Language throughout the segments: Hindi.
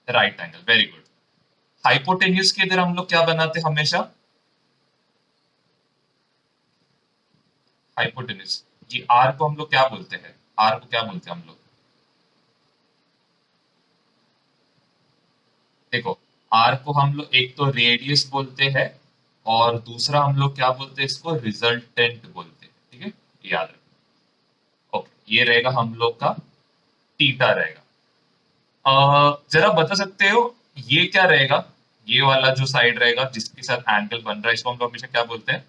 Right angle, very good. Hypotenuse के इधर हम लोग क्या बनाते हैं हमेशा? हाइपोटेन्यूज, ये आर को हम लोग क्या बोलते हैं? आर को क्या बोलते हैं हम लोग? देखो, आर को हम लोग एक तो रेडियस बोलते हैं, और दूसरा हम लोग क्या बोलते हैं इसको? रिजल्टेंट बोलते हैं, ठीक है, याद रखो। ओके, ये रहेगा हम लोग का थीटा रहेगा। जरा बता सकते हो ये क्या रहेगा? ये वाला जो साइड रहेगा जिसके साथ एंगल बन रहा है, इसको हम लोग हमेशा क्या बोलते हैं?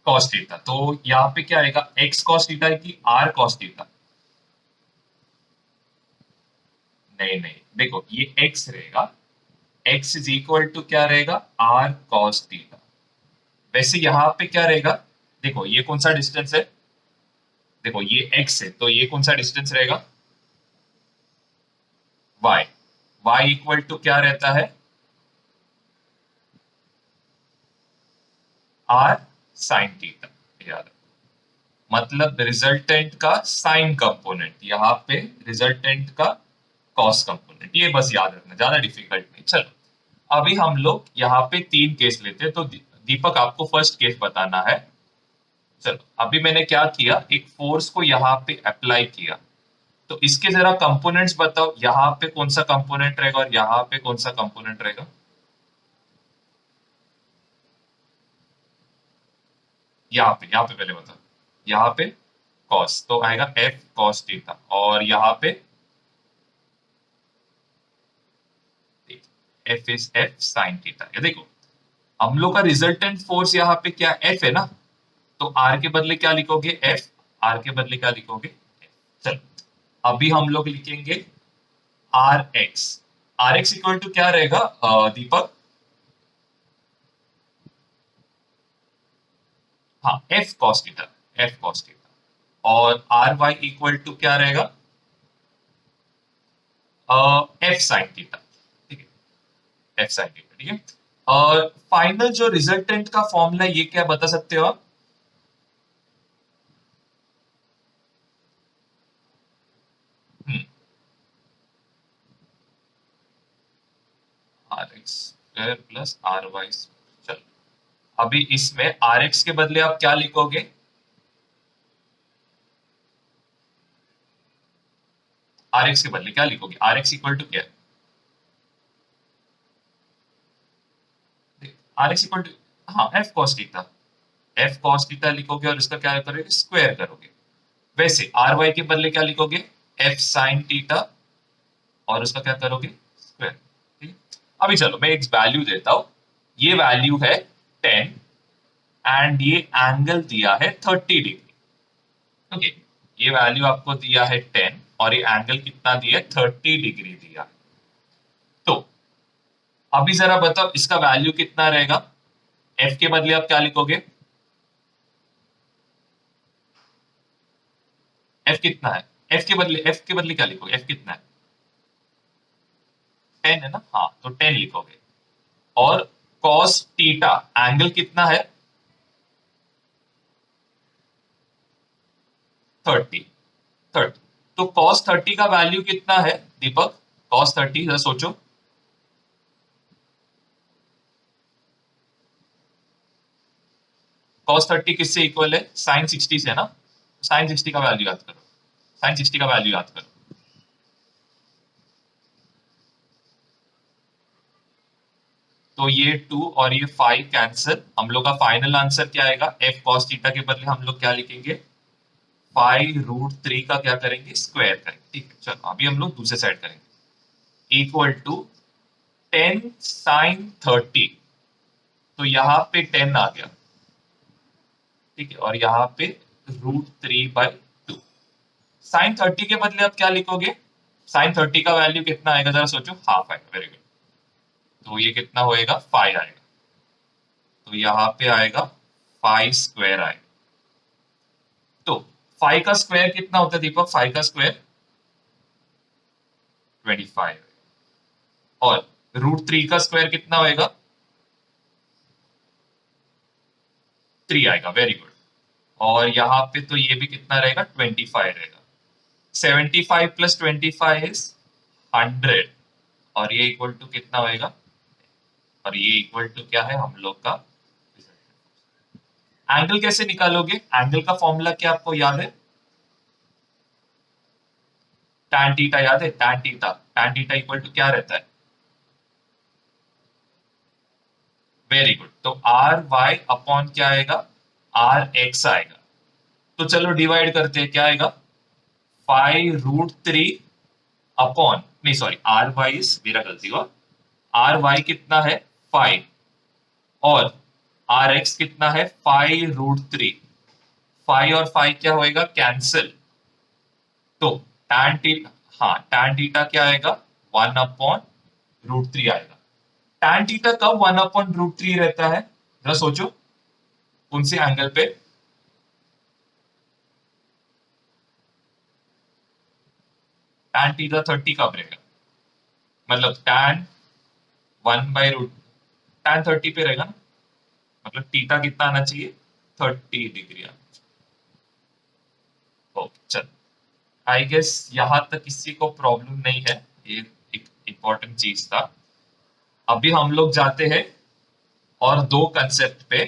Cos theta. तो यहाँ पे क्या आएगा? एक्स कॉस थीटा की आर कॉस थीटा? नहीं नहीं, देखो ये एक्स रहेगा, एक्स इज इक्वल टू क्या रहेगा? R cos theta. वैसे यहाँ पे क्या रहेगा? देखो ये कौन सा डिस्टेंस है? देखो ये एक्स है, तो ये कौन सा डिस्टेंस रहेगा? वाई। वाई इक्वल टू क्या रहता है? आर साइन थीटा, याद रखो। मतलब रिजल्टेंट का साइन कंपोनेंट, यहाँ पे रिजल्टेंट का कॉस कंपोनेंट, ये बस याद रखना, ज्यादा डिफिकल्ट नहीं। चलो अभी हम लोग यहाँ पे तीन केस लेते हैं, तो दीपक आपको फर्स्ट केस बताना है। चलो अभी मैंने क्या किया, एक फोर्स को यहाँ पे अप्लाई किया, तो इसके जरा कंपोनेंट्स बताओ, यहाँ पे कौन सा कंपोनेंट रहेगा और यहाँ पे कौन सा कंपोनेंट रहेगा? यहाँ पे पहले बताओ। यहाँ पे कॉस, तो आएगा एफ कॉस थीटा, और यहाँ पे F is F sine theta. ये देखो, हम लोग का रिजल्टेंट फोर्स यहाँ पे क्या एफ है ना, तो आर के बदले क्या लिखोगे? एफ। आर के बदले क्या लिखोगे? F। चलो अभी हम लोग लिखेंगे R X. R X equal to क्या रहेगा दीपक? हाँ, F cos theta, F cos theta. और आर वाई इक्वल टू क्या रहेगा? एफ साइन थीटा, ठीक है, एफ साइन थीटा, ठीक है। और फाइनल जो रिजल्टेंट का फॉर्मूला, ये क्या बता सकते हो आप? R X square plus R Y. चलो अभी इसमें आर एक्स के बदले आप क्या लिखोगे? आर एक्स के बदले क्या लिखोगे? आर एक्स इक्वल टू क्या है? आर एक्स इक्वल टू, हाँ, F cos theta. F cos theta लिखोगे और इसका क्या करोगे? स्क्वायर करोगे। वैसे आर वाई के बदले क्या लिखोगे? एफ साइन थीटा, और उसका क्या करोगे? स्क्वायर, ठीक है। अभी चलो मैं एक वैल्यू देता हूं। ये वैल्यू है 10, एंड ये एंगल दिया है 30 डिग्री। ओके, ये वैल्यू आपको दिया है 10, और ये एंगल कितना दिया है? 30 डिग्री दिया है। तो अभी जरा बताओ इसका वैल्यू कितना रहेगा? एफ के बदले आप क्या लिखोगे? एफ कितना है? एफ के बदले क्या लिखोगे? एफ कितना है? 10 है ना, हाँ, तो 10 लिखोगे। और कॉस थीटा एंगल कितना है? 30। तो कॉस 30 का वैल्यू कितना है दीपक? कॉस 30 जरा सोचो। कॉस 30 किससे इक्वल है? साइन 60 से ना। साइन 60 का वैल्यू याद करो। साइन 60 का वैल्यू याद करो। तो ये 2 और ये 5 कैंसिल, हम लोग का फाइनल आंसर क्या आएगा? एफ कॉस थीटा के बदले हम लोग क्या लिखेंगे? 5√3 का क्या करेंगे? स्क्वायर करेंगे, ठीक है। चलो अभी हम लोग दूसरे साइड करेंगे। इक्वल टू 10 sin 30, तो यहाँ पे 10 आ गया, ठीक है, और यहाँ पे √3/2। साइन 30 के बदले आप क्या लिखोगे? साइन 30 का वैल्यू कितना आएगा जरा सोचो? हाफ आएगा, वेरी गुड। तो ये कितना होएगा? 5 आएगा। तो यहाँ पे आएगा 5 स्क्वायर आएगा। तो 5 का स्क्वायर कितना होता है दीपक? 5 का स्क्वायर 25। और √3 का स्क्वायर कितना होएगा? 3 आएगा, वेरी गुड। और यहाँ पे तो ये भी कितना रहेगा? 25 रहेगा। 75 + 25 इज 100 और ये इक्वल टू कितना होएगा, और ये इक्वल टू क्या है हम लोग का। एंगल कैसे निकालोगे, एंगल का फॉर्मूला क्या आपको याद है, tan थीटा याद है, tan थीटा इक्वल टू क्या रहता है, वेरी गुड, तो आर वाई अपॉन क्या आएगा, आर एक्स आएगा। तो चलो डिवाइड करते हैं, क्या आएगा 5√3 अपॉन, नहीं सॉरी आर वाई, मेरा गलती हुआ, आर वाई कितना है 5 और आर एक्स कितना है 5√3, 5 और 5 क्या होएगा कैंसिल, तो tan थीटा, हाँ tan थीटा क्या आएगा 1/√3 आएगा। tan थीटा कब 1/√3 रहता है, जरा सोचो कौन से एंगल पे, tan थीटा 30 कब रहेगा, मतलब tan 1/√, tan 30 पे रहेगा ना, मतलब थीटा कितना आना चाहिए 30 डिग्री आना चाहिए। ओके चल, आई गेस यहां तक किसी को प्रॉब्लम नहीं है, ये एक इंपॉर्टेंट चीज था। अभी हम लोग जाते हैं और दो कंसेप्ट पे।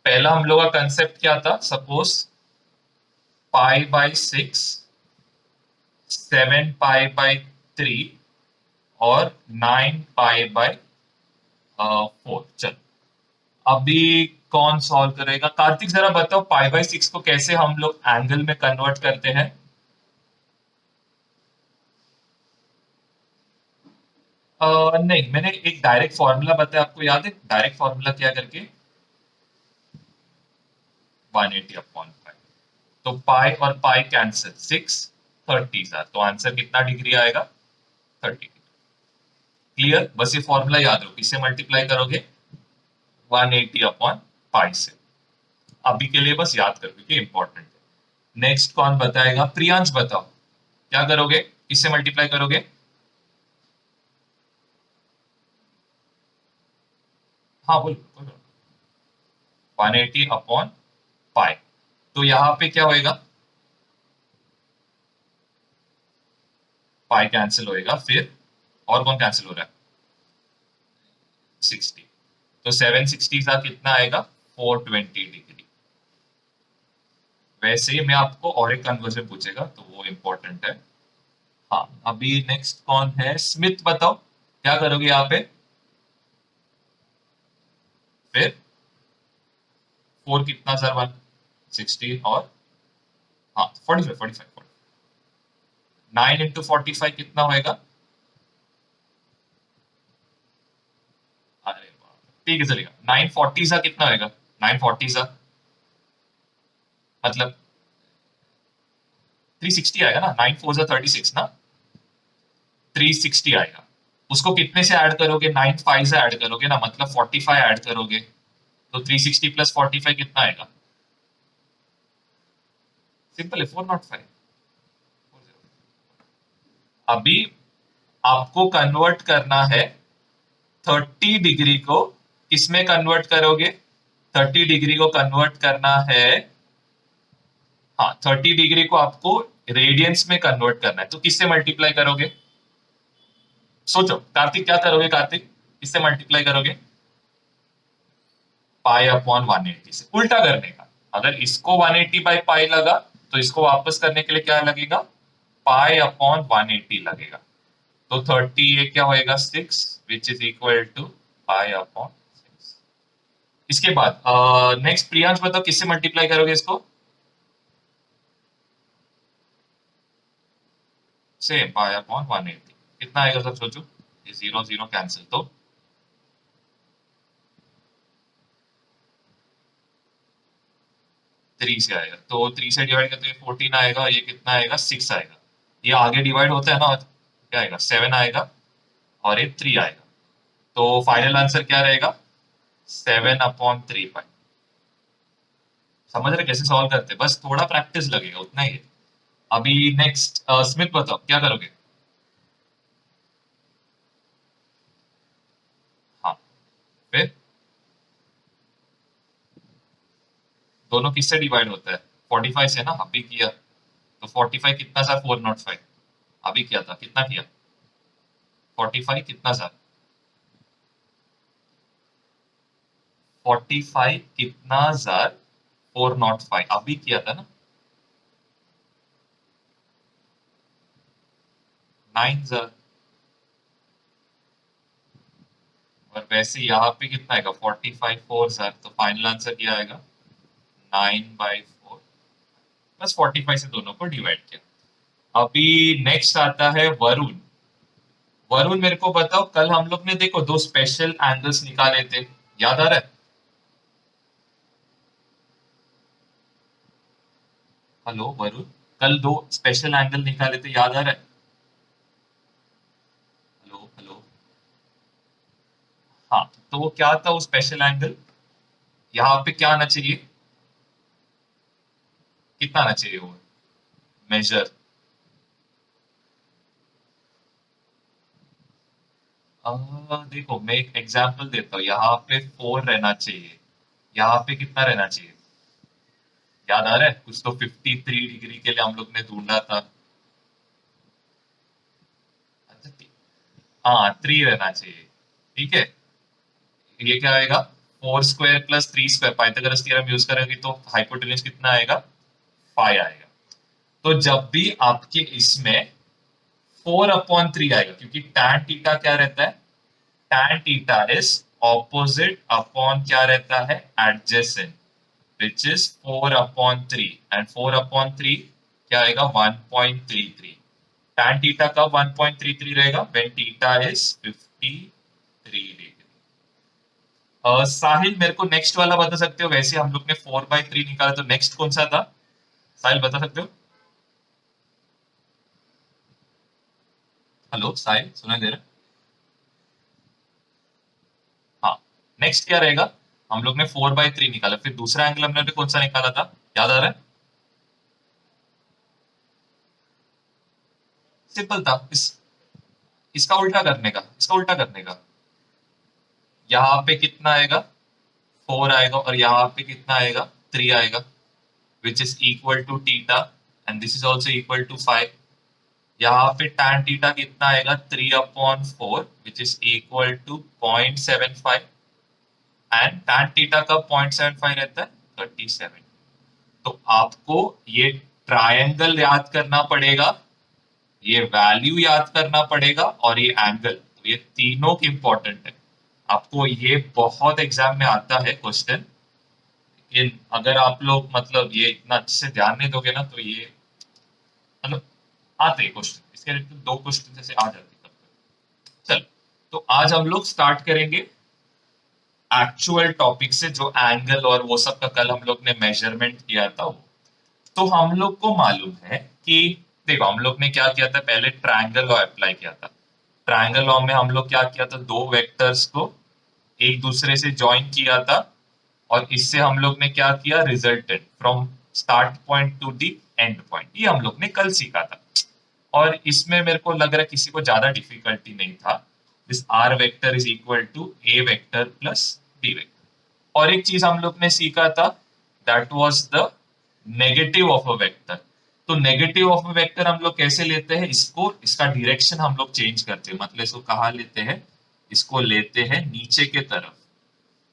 पहला हम लोग का कंसेप्ट क्या था, सपोज π/6, 7π/3 और 9π/4। चल अभी कौन सॉल्व करेगा, कार्तिक जरा बताओ π/6 को कैसे हम लोग एंगल में कन्वर्ट करते हैं। नहीं, मैंने एक डायरेक्ट फॉर्मूला बताया, आपको याद है डायरेक्ट फॉर्मूला क्या करके, 180/5, तो पाई और पाई कैंसिल, 630 तो आंसर कितना डिग्री आएगा 30। क्लियर, बस ये फॉर्मूला याद रखो, किससे मल्टीप्लाई करोगे 180/पाई से। अभी के लिए बस याद कर क्योंकि इंपॉर्टेंट है। नेक्स्ट कौन बताएगा, प्रियांश बताओ क्या करोगे, किससे मल्टीप्लाई करोगे। हाँ बोलो बोलो, 180/पाई, तो यहाँ पे क्या होएगा, पाई कैंसिल होएगा, फिर और कौन कैंसिल हो रहा है 60, तो 760 का कितना आएगा 420 डिग्री। वैसे ही मैं आपको और एक कन्वर्जन पूछेगा तो वो इंपॉर्टेंट है। हाँ अभी नेक्स्ट कौन है, स्मिथ बताओ क्या करोगे यहाँ पे, फिर 4 कितना सर 160 और हाँ 45 9 × 45 कितना होएगा, अरे वाह, ठीक है चलेगा, 940 सा कितना होएगा, 940 सा मतलब 360 आएगा ना, 9 4 सा 36 ना, 360 आएगा। उसको कितने से ऐड करोगे, 95 से ऐड करोगे ना, मतलब 45 ऐड करोगे, तो 360 + 45 कितना आएगा, सिंपल है 405। अभी आपको कन्वर्ट करना है 30 डिग्री को, किसमें कन्वर्ट करोगे, 30 डिग्री को कन्वर्ट करना है, हाँ 30 डिग्री को आपको रेडियंस में कन्वर्ट करना है, तो किससे मल्टीप्लाई करोगे, सोचो कार्तिक क्या करोगे, कार्तिक किससे मल्टीप्लाई करोगे, π/180 से, उल्टा करने का, अगर इसको 180/पाई लगा तो इसको वापस करने के लिए क्या लगेगा π/180 लगेगा, तो 30 ये क्या होएगा 6 विच इज इक्वल टू π/6। इसके बाद नेक्स्ट प्रियांश बताओ किससे मल्टीप्लाई करोगे इसको, सेम π/180, कितना आएगा सब सोचो, ये 0 0 कैंसिल, तो 3 से आएगा, तो 3 से डिवाइड करते हुए 14 आएगा, ये कितना आएगा 6 आएगा, ये आगे डिवाइड होता है ना, क्या आएगा 7 आएगा और ये 3 आएगा, तो फाइनल आंसर क्या रहेगा 7/3 पाई। समझ रहे कैसे सॉल्व करते हैं, बस थोड़ा प्रैक्टिस लगेगा उतना ही है। अभी नेक्स्ट स्मिथ बताओ क्या करोगे, हाँ फिर दोनों किससे डिवाइड होता है 45 से ना, अभी किया, तो 45 कितना सा 405, अभी किया था कितना किया 45 कितना सर? 45 कितना सर? 405 अभी किया था ना? 9 सर। और वैसे यहाँ पे कितना आएगा? 45 4 सर, तो फाइनल आंसर क्या आएगा? 9/4 बस 45 से दोनों को डिवाइड किया। अभी नेक्स्ट आता है वरुण। वरुण मेरे को बताओ, कल हम लोग ने देखो दो स्पेशल एंगल्स निकाले थे, याद आ रहा है? हेलो वरुण, कल दो स्पेशल एंगल निकाले थे, याद आ रहा है? Hello hello. हाँ, तो वो क्या था वो स्पेशल एंगल? यहाँ पे क्या आना चाहिए? कितना आना चाहिए वो मेजर? देखो मैं एक एग्जांपल देता हूँ, यहाँ पे 4 रहना चाहिए, यहाँ पे कितना रहना चाहिए? याद आ रहा है? कुछ तो 53 डिग्री के लिए हम लोग ने ढूंढा था। अच्छा, हाँ 3 रहना चाहिए। ठीक है, ये क्या आएगा? 4² + 3², पाइथागोरस थ्योरम यूज करेंगे तो हाइपोटेन्यूज कितना आएगा? 5 आएगा। तो जब भी आपके इसमें 4/3 आएगा, क्योंकि tan थीटा क्या रहता है? tan theta is opposite upon क्या रहता है? एडजेसेंट, which is 4/3, and 4/3 क्या आएगा? 1.33। tan थीटा का 1.33 रहेगा when थीटा is 53 डिग्री। साहिल मेरे को नेक्स्ट वाला बता सकते हो? वैसे हम लोग ने 4/3 निकाला, तो नेक्स्ट कौन सा था? साहिल बता सकते हो? हेलो साहिल, सुनाई दे रहा है? हाँ, नेक्स्ट क्या रहेगा? हम लोग ने 4/3 निकाला, फिर दूसरा एंगल हमने कौन सा निकाला था, याद आ रहा है? सिंपल था, इसका उल्टा करने का, इसका उल्टा करने का। यहाँ पे कितना आएगा? 4 आएगा, और यहाँ पे कितना आएगा? 3 आएगा, which is equal to theta, and this is also equal to 5। यहाँ पे tan थीटा कितना आएगा? 3/4, which is equal to 0.75, and tan theta का 0.75 रहता है 37। तो आपको ये ट्रायंगल याद करना पड़ेगा, ये वैल्यू याद करना पड़ेगा, और ये एंगल, तो ये तीनों की इंपॉर्टेंट है। आपको ये बहुत एग्जाम में आता है क्वेश्चन, लेकिन अगर आप लोग मतलब ये इतना अच्छे से ध्यान नहीं दोगे ना, तो ये मतलब आते हैं क्वेश्चन, इसके रिलेटेड 2 क्वेश्चन जैसे आ जाते हैं। चल, तो आज हम लोग स्टार्ट करेंगे एक्चुअल टॉपिक से, जो एंगल और वो सब का कल हम लोग ने मेजरमेंट किया था वो। तो हम लोग को मालूम है कि देखो हम लोग ने क्या किया था, पहले ट्रायंगल लॉ अप्लाई किया था। ट्रायंगल लॉ में हम लोग क्या किया था, दो वेक्टर्स को एक दूसरे से ज्वाइन किया था, और इससे हम लोग ने क्या किया, resultant from start point two the end point, ये हम लोग ने कल सीखा था। और इसमें मेरे को लग रहा है किसी को ज्यादा डिफिकल्टी नहीं था। This R vector is equal to A vector plus B vector. और एक चीज हम लोग ने सीखा था, that was the negative of a vector. तो नेगेटिव ऑफ अ वेक्टर हम लोग कैसे लेते हैं, इसको इसका डायरेक्शन हम लोग चेंज करते हैं, मतलब इसको कहाँ लेते हैं, इसको लेते हैं नीचे के तरफ।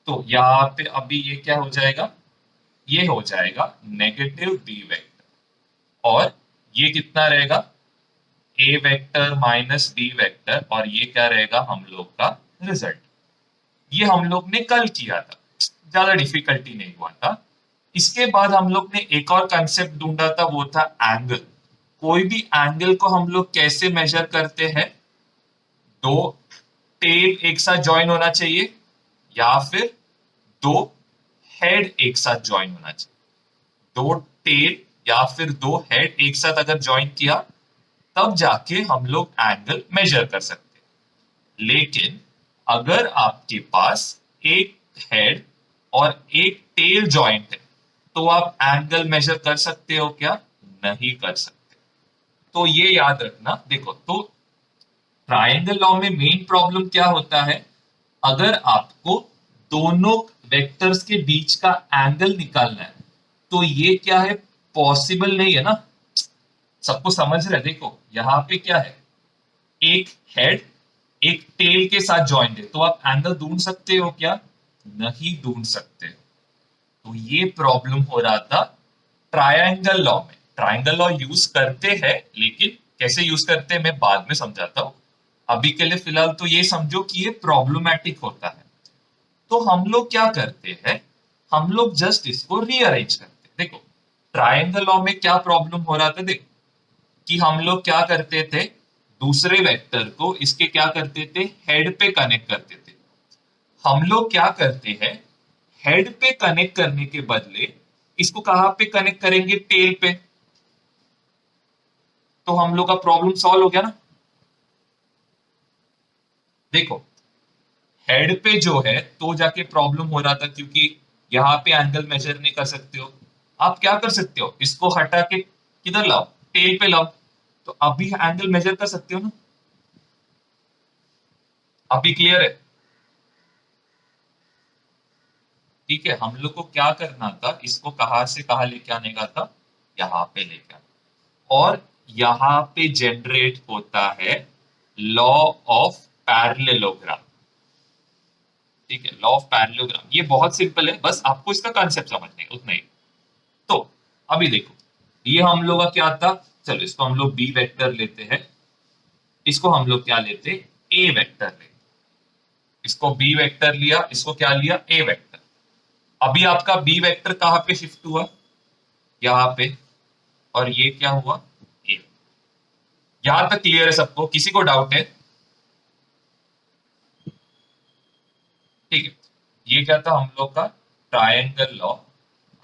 तो यहाँ पे अभी ये क्या हो जाएगा, ये हो जाएगा नेगेटिव बी वेक्टर, और ये कितना रहेगा, A vector minus B vector, और ये क्या रहेगा हम लोग का रिजल्ट। ये हम लोग ने कल किया था, ज्यादा डिफिकल्टी नहीं हुआ था। इसके बाद हम लोग ने एक और कंसेप्ट ढूंढा था, वो था एंगल। कोई भी एंगल को हम लोग कैसे मेजर करते हैं, दो टेल एक साथ ज्वाइन होना चाहिए, या फिर दो हेड एक साथ ज्वाइन होना चाहिए। दो टेल या फिर दो हेड एक साथ अगर ज्वाइन किया, तब जाके हम लोग एंगल मेजर कर सकते हैं। लेकिन अगर आपके पास एक हेड और एक टेल जॉइंट है, तो आप एंगल मेजर कर सकते हो क्या? नहीं कर सकते। तो ये याद रखना। देखो, तो ट्रायंगल लॉ में मेन प्रॉब्लम क्या होता है, अगर आपको दोनों वेक्टर्स के बीच का एंगल निकालना है, तो ये क्या है, पॉसिबल नहीं है ना। सबको समझ रहे? देखो यहाँ पे क्या है, एक हेड एक टेल के साथ ज्वाइंट है, तो आप एंगल ढूंढ सकते हो क्या? नहीं ढूंढ सकते। तो ये प्रॉब्लम हो रहा था ट्रायंगल लॉ में। ट्रायंगल लॉ यूज करते हैं, लेकिन कैसे यूज करते हैं मैं बाद में समझाता हूं। अभी के लिए फिलहाल तो ये समझो कि ये प्रॉब्लमैटिक होता है। तो हम लोग क्या करते हैं, हम लोग जस्ट इसको रीअरेंज करते हैं। देखो ट्रायंगल लॉ में क्या प्रॉब्लम हो रहा था, देखो कि हम लोग क्या करते थे, दूसरे वेक्टर को इसके क्या करते थे, हेड पे कनेक्ट करते थे। हम लोग क्या करते हैं, हेड पे कनेक्ट करने के बदले इसको कहां पे कनेक्ट करेंगे, टेल पे। तो हम लोग का प्रॉब्लम सॉल्व हो गया ना। देखो हेड पे जो है तो जाके प्रॉब्लम हो रहा था, क्योंकि यहां पे एंगल मेजर नहीं कर सकते हो। आप क्या कर सकते हो, इसको हटा के किधर लाओ, टेल पे लाओ, तो अभी एंगल मेजर कर सकते हो ना। अभी क्लियर है? ठीक है, हम लोग को क्या करना था, इसको कहां से कहां लेके आने का था, यहाँ पे लेके आना। और यहाँ पे जनरेट होता है लॉ ऑफ पैरेललोग्राम। ठीक है, लॉ ऑफ पैरेललोग्राम ये बहुत सिंपल है, बस आपको इसका कॉन्सेप्ट समझना है, उतना ही। तो अभी देखो, ये हम लोग का क्या था, चलो इसको हम लोग बी वेक्टर लेते हैं, इसको हम लोग क्या लेते, ए वेक्टर लेते। इसको बी वेक्टर लिया, इसको क्या लिया, ए वेक्टर। अभी आपका बी वेक्टर कहां पे शिफ्ट हुआ, यहाँ पे, और ये क्या हुआ, ए। यहां तक क्लियर है सबको, किसी को डाउट है? ठीक है, ये क्या था हम लोग का ट्रायंगल लॉ।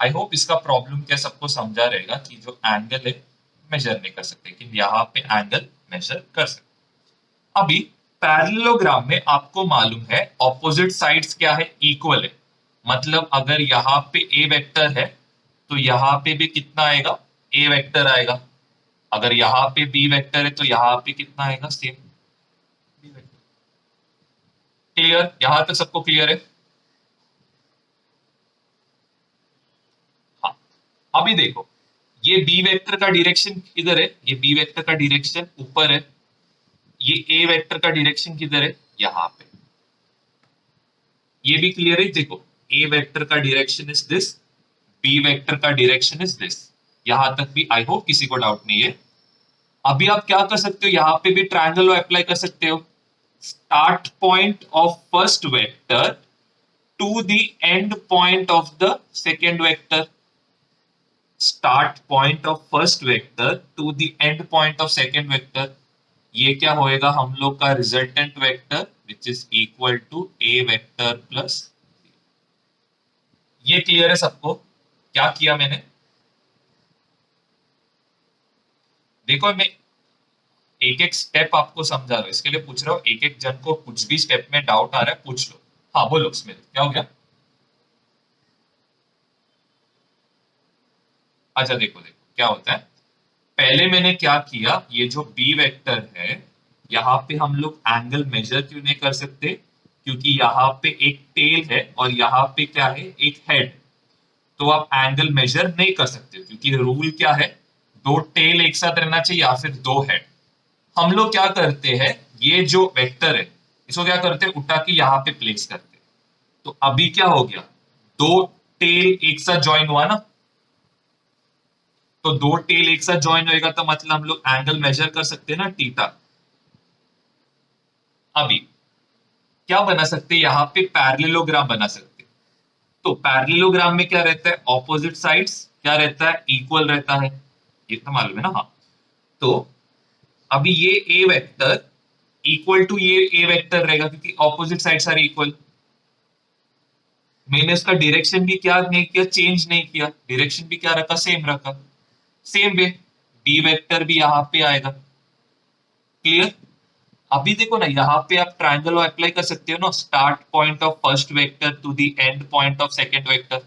आई होप इसका प्रॉब्लम क्या सबको समझा रहेगा कि जो एंगल है मेजर नहीं कर सकते, लेकिन यहाँ पे एंगल मेजर कर सकते। अभी पैरेललोग्राम में आपको मालूम है ऑपोजिट साइड्स क्या है, इक्वल है। मतलब अगर यहाँ पे ए वेक्टर है तो यहाँ पे भी कितना आएगा, ए वेक्टर आएगा। अगर यहाँ पे बी वेक्टर है तो यहाँ पे कितना आएगा, सेम बी वेक्टर। क्लियर, यहां तक सबको क्लियर है? हाँ। अभी देखो, ये बी वेक्टर का डायरेक्शन किधर है, ये बी वेक्टर का डायरेक्शन ऊपर है, ये ए वेक्टर का डायरेक्शन किधर है, यहाँ पे। ये भी क्लियर है, देखो ए वेक्टर का direction is this, B vector का डायरेक्शन इज दिस। यहां तक भी आई होप किसी को डाउट नहीं है। अभी आप क्या कर सकते हो, यहां पे भी ट्रायंगल लॉ अप्लाई कर सकते हो। Start point of first vector to the end point of the second vector. Start point of first vector to the end point of second vector, ये क्या होएगा हम लोग का resultant vector, which is equal to A vector plus. ये क्लियर है सबको, क्या किया मैंने? देखो मैं एक एक स्टेप आपको समझा रहा हूं, इसके लिए पूछ रहा हूँ, एक एक जन को कुछ भी स्टेप में डाउट आ रहा है पूछ लो। हाँ बोलो स्मिथ, क्या हो गया? अच्छा देखो देखो क्या होता है, पहले मैंने क्या किया, ये जो बी वेक्टर है, यहाँ पे हम लोग एंगल मेजर क्यों नहीं कर सकते, क्योंकि यहाँ पे एक टेल है और यहाँ पे क्या है, एक हेड। तो आप एंगल मेजर नहीं कर सकते, क्योंकि रूल क्या है, दो टेल एक साथ रहना चाहिए या फिर दो हेड। हम लोग क्या करते हैं, ये जो वेक्टर है इसको क्या करते हैं, उठा के यहाँ पे प्लेस करते हैं। तो अभी क्या हो गया, दो टेल एक साथ ज्वाइन हुआ ना। तो दो टेल एक साथ ज्वाइन होएगा तो मतलब हम लोग एंगल मेजर कर सकते हैं ना, थीटा। अभी क्या बना सकते हैं, यहाँ पे पैरेललोग्राम बना सकते हैं। तो पैरेललोग्राम में क्या रहता है, ऑपोजिट साइड्स क्या रहता है, इक्वल रहता है। ये तो मालूम है ना, हाँ। तो अभी ये ए वेक्टर इक्वल टू ये ए वेक्टर रहेगा, क्योंकि ऑपोजिट साइड्स आर इक्वल। मैंने उसका डायरेक्शन भी क्या नहीं किया, चेंज नहीं किया, डायरेक्शन भी क्या रखा, सेम रखा। सेम वे बी वेक्टर भी यहाँ पे आएगा। क्लियर? अभी देखो ना, यहाँ पे आप ट्रायंगल अप्लाई कर सकते हो ना, start point of first vector to the end point of second vector.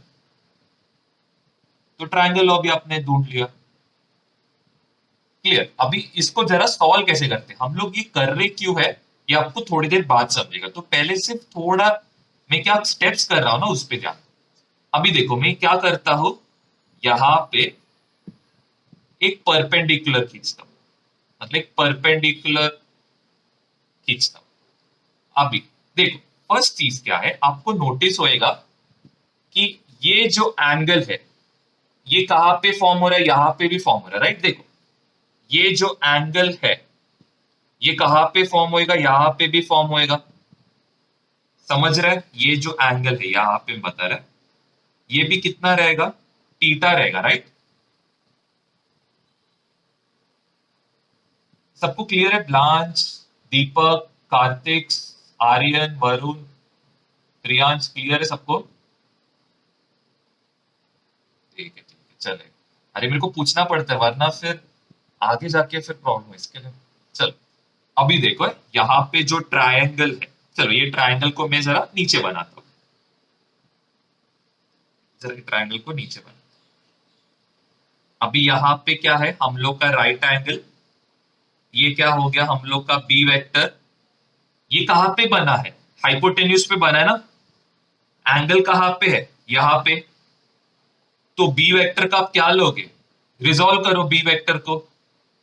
तो ट्रायंगल लॉ भी आपने ढूंढ लिया। क्लियर? अभी इसको जरा सॉल्व कैसे करते हैं, हम लोग ये कर रहे क्यों है, ये आपको थोड़ी देर बाद समझेगा। तो पहले सिर्फ थोड़ा मैं क्या स्टेप्स कर रहा हूं ना उस पे ध्यान। अभी देखो मैं क्या करता हूं, यहाँ पे एक परपेंडिकुलर खींचता हूं, मतलब एक परपेंडिकुलर खींचता हूं। अभी देखो, फर्स्ट चीज क्या है, आपको नोटिस होएगा कि ये जो एंगल है ये कहां पे फॉर्म हो रहा है, यहां पे भी फॉर्म हो रहा है, राइट। देखो ये जो एंगल है ये कहां पे फॉर्म होएगा, यहां पे भी फॉर्म होएगा, समझ रहे हैं। ये जो एंगल है यहां पे बता रहा है, ये भी कितना रहेगा, थीटा रहेगा, राइट। सबको क्लियर है, ब्लांच, दीपक, कार्तिक, आर्यन, वरुण, प्रियांश, क्लियर है सबको। ठीक है चले। अरे मेरे को पूछना पड़ता है वरना फिर आगे जाके फिर प्रॉब्लम है, इसके लिए चलो। अभी देखो यहाँ पे जो ट्रायंगल है, चलो ये ट्रायंगल को मैं जरा नीचे बनाता हूँ, जरा ट्रायंगल को नीचे बना। अभी यहाँ पे क्या है, हम लोग का राइट एंगल, ये क्या हो गया हम लोग का बी वेक्टर। ये कहां पे बना है, हाइपोटेन्यूज पे बना है ना, एंगल कहां पे है, यहां पे। तो बी वेक्टर का आप क्या लोगे, रिजोल्व करो बी वेक्टर को।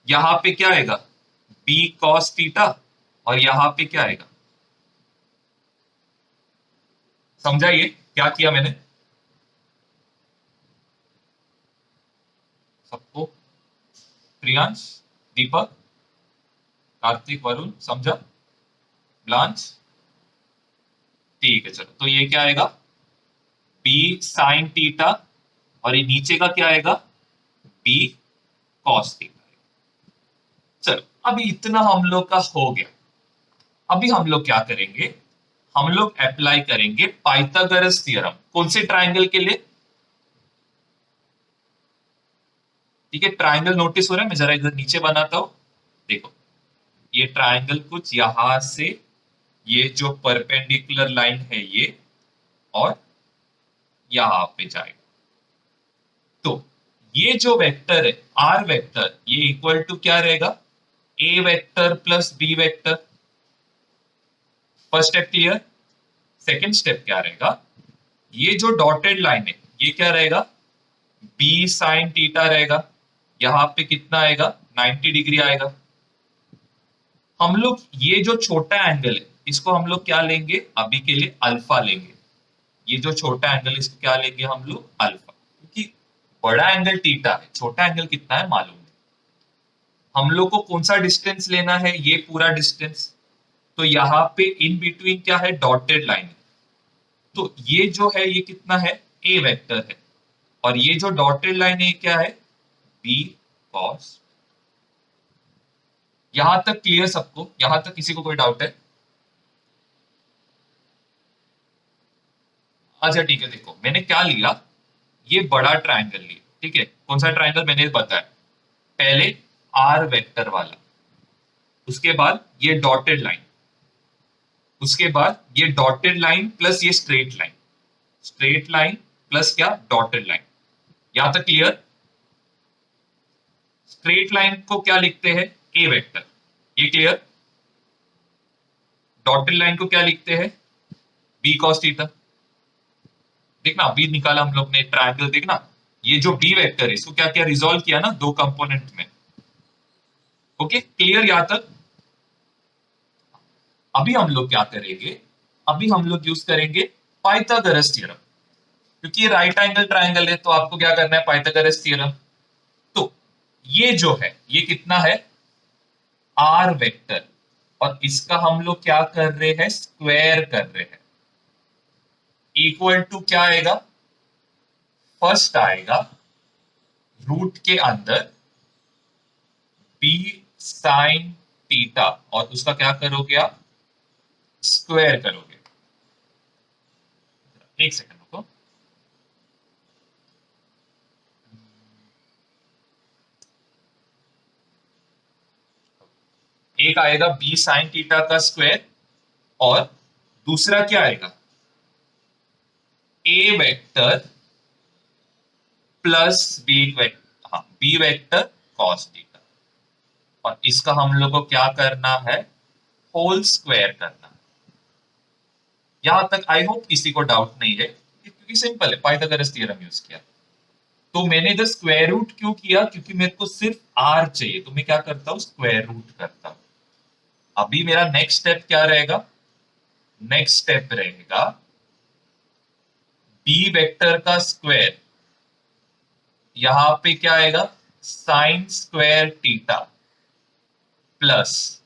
यहां पे क्या आएगा, बी कॉस थीटा, और यहां पे क्या आएगा, समझाइए क्या किया मैंने सबको, प्रियांश, दीपक, कार्तिक, वरुण, समझा, ब्लांच। ठीक है चलो, तो ये क्या आएगा, बी साइन थीटा, और ये नीचे का क्या आएगा, बी कॉस थीटा। चलो अभी इतना हम लोग का हो गया। अभी हम लोग क्या करेंगे, हम लोग अप्लाई करेंगे पाइथागोरस थ्योरम, कौन से ट्रायंगल के लिए। ठीक है, ट्रायंगल नोटिस हो रहा है, मैं जरा इधर नीचे बनाता हूं। देखो ये ट्रायंगल कुछ यहां से, ये जो परपेंडिकुलर लाइन है ये, और यहां पे जाएगा। तो ये जो वेक्टर है आर वेक्टर, ये इक्वल टू क्या रहेगा, A vector plus B vector. First step clear. Second step क्या रहेगा, ये जो डॉटेड लाइन है ये क्या रहेगा, बी साइन थीटा रहेगा। यहां पे कितना आएगा, 90 डिग्री आएगा। हम लोग ये जो छोटा एंगल है इसको हम लोग क्या लेंगे, अभी के लिए अल्फा लेंगे। ये जो छोटा एंगल है इसको क्या लेंगे हम लोग, अल्फा, क्योंकि बड़ा एंगल थीटा है, छोटा एंगल कितना है मालूम है। हम लोग को कौन सा डिस्टेंस लेना है, ये पूरा डिस्टेंस। तो यहाँ पे इन बिटवीन क्या है, डॉटेड लाइन है। तो ये जो है ये कितना है, ए वेक्टर है, और ये जो डॉटेड लाइन है क्या है, बी कॉस। यहां तक क्लियर सबको, यहां तक किसी को कोई डाउट है। अच्छा ठीक है, देखो मैंने क्या लिया, ये बड़ा ट्रायंगल लिया, ठीक है। कौन सा ट्रायंगल मैंने बताया, पहले आर वेक्टर वाला, उसके बाद ये डॉटेड लाइन, उसके बाद ये डॉटेड लाइन प्लस ये straight line, straight line plus क्या, डॉटेड लाइन। यहां तक क्लियर। स्ट्रेट लाइन को क्या लिखते हैं, ए वेक्टर, ये क्लियर। डॉटेड लाइन को क्या लिखते हैं, बी कॉस थीटा। देखना अभी निकाला हम लोग ने ट्रायंगल, देखना ये जो बी वेक्टर है इसको क्या क्या रिजोल्व किया ना, दो कंपोनेंट में। ओके क्लियर यहां तक। अभी हम लोग क्या करेंगे, अभी हम लोग यूज करेंगे पाइथागोरस थ्योरम, क्योंकि ये राइट एंगल ट्रायंगल है तो आपको क्या करना है, पाइथागोरस थ्योरम। तो ये जो है ये कितना है, आर वेक्टर, और इसका हम लोग क्या कर रहे हैं, स्क्वायर कर रहे हैं। इक्वल टू क्या आएगा, फर्स्ट आएगा रूट के अंदर बी साइन थीटा, और उसका क्या करोगे आप, स्क्वायर करोगे। एक सेकंड रुको, एक आएगा बी साइन थीटा का स्क्वायर, और दूसरा क्या आएगा, A vector plus B vector, हाँ बी वेक्टर कॉस थीटा, और इसका हम लोग को क्या करना है, होल स्क्वायर करना है। यहां तक आई होप किसी को डाउट नहीं है, क्योंकि सिंपल है, पाइथागोरस थ्योरम यूज किया। तो मैंने इधर स्क्वायर रूट क्यों किया, क्योंकि मेरे को सिर्फ आर चाहिए, तो मैं क्या करता हूं, स्क्वायर रूट करता हूं। अभी मेरा नेक्स्ट स्टेप क्या रहेगा, नेक्स्ट स्टेप रहेगा बी वेक्टर का स्क्वायर, यहां पे क्या आएगा साइन स्क्वायर थीटा प्लस,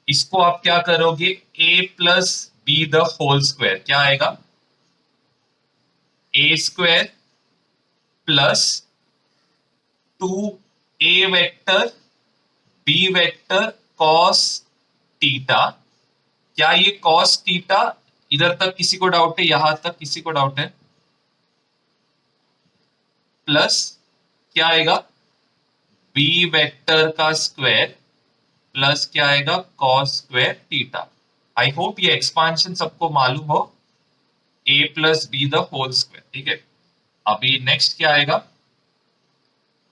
इसको आप क्या करोगे A plus B the whole square, क्या आएगा A square plus 2 A vector B vector cos theta. क्या ये कॉस थीटा, इधर तक किसी को डाउट है, यहां तक किसी को डाउट है, प्लस क्या आएगा बी वेक्टर का स्क्वायर प्लस क्या आएगा cos square theta. I hope ये एक्सपांशन सबको मालूम हो, A plus B the whole square, ठीक है। अभी नेक्स्ट क्या आएगा,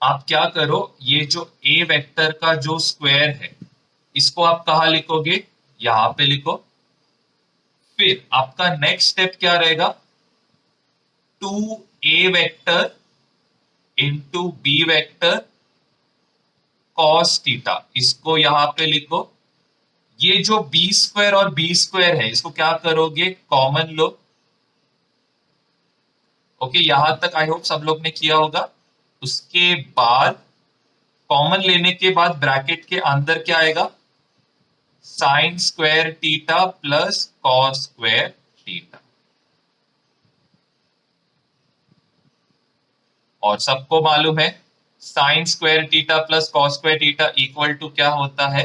आप क्या करो ये जो ए वेक्टर का जो स्क्वायर है इसको आप कहा लिखोगे, यहां पे लिखो। फिर आपका नेक्स्ट स्टेप क्या रहेगा, 2 A vector into B vector cos theta, इसको यहां पे लिखो। ये जो बी स्क्वायर और बी स्क्वायर है इसको क्या करोगे कॉमन लो। ओके, यहां तक आई होप सब लोग ने किया होगा। उसके बाद कॉमन लेने के बाद ब्रैकेट के अंदर क्या आएगा sine square theta plus cos square theta. और सबको मालूम है sine square theta plus cos square theta equal to क्या होता है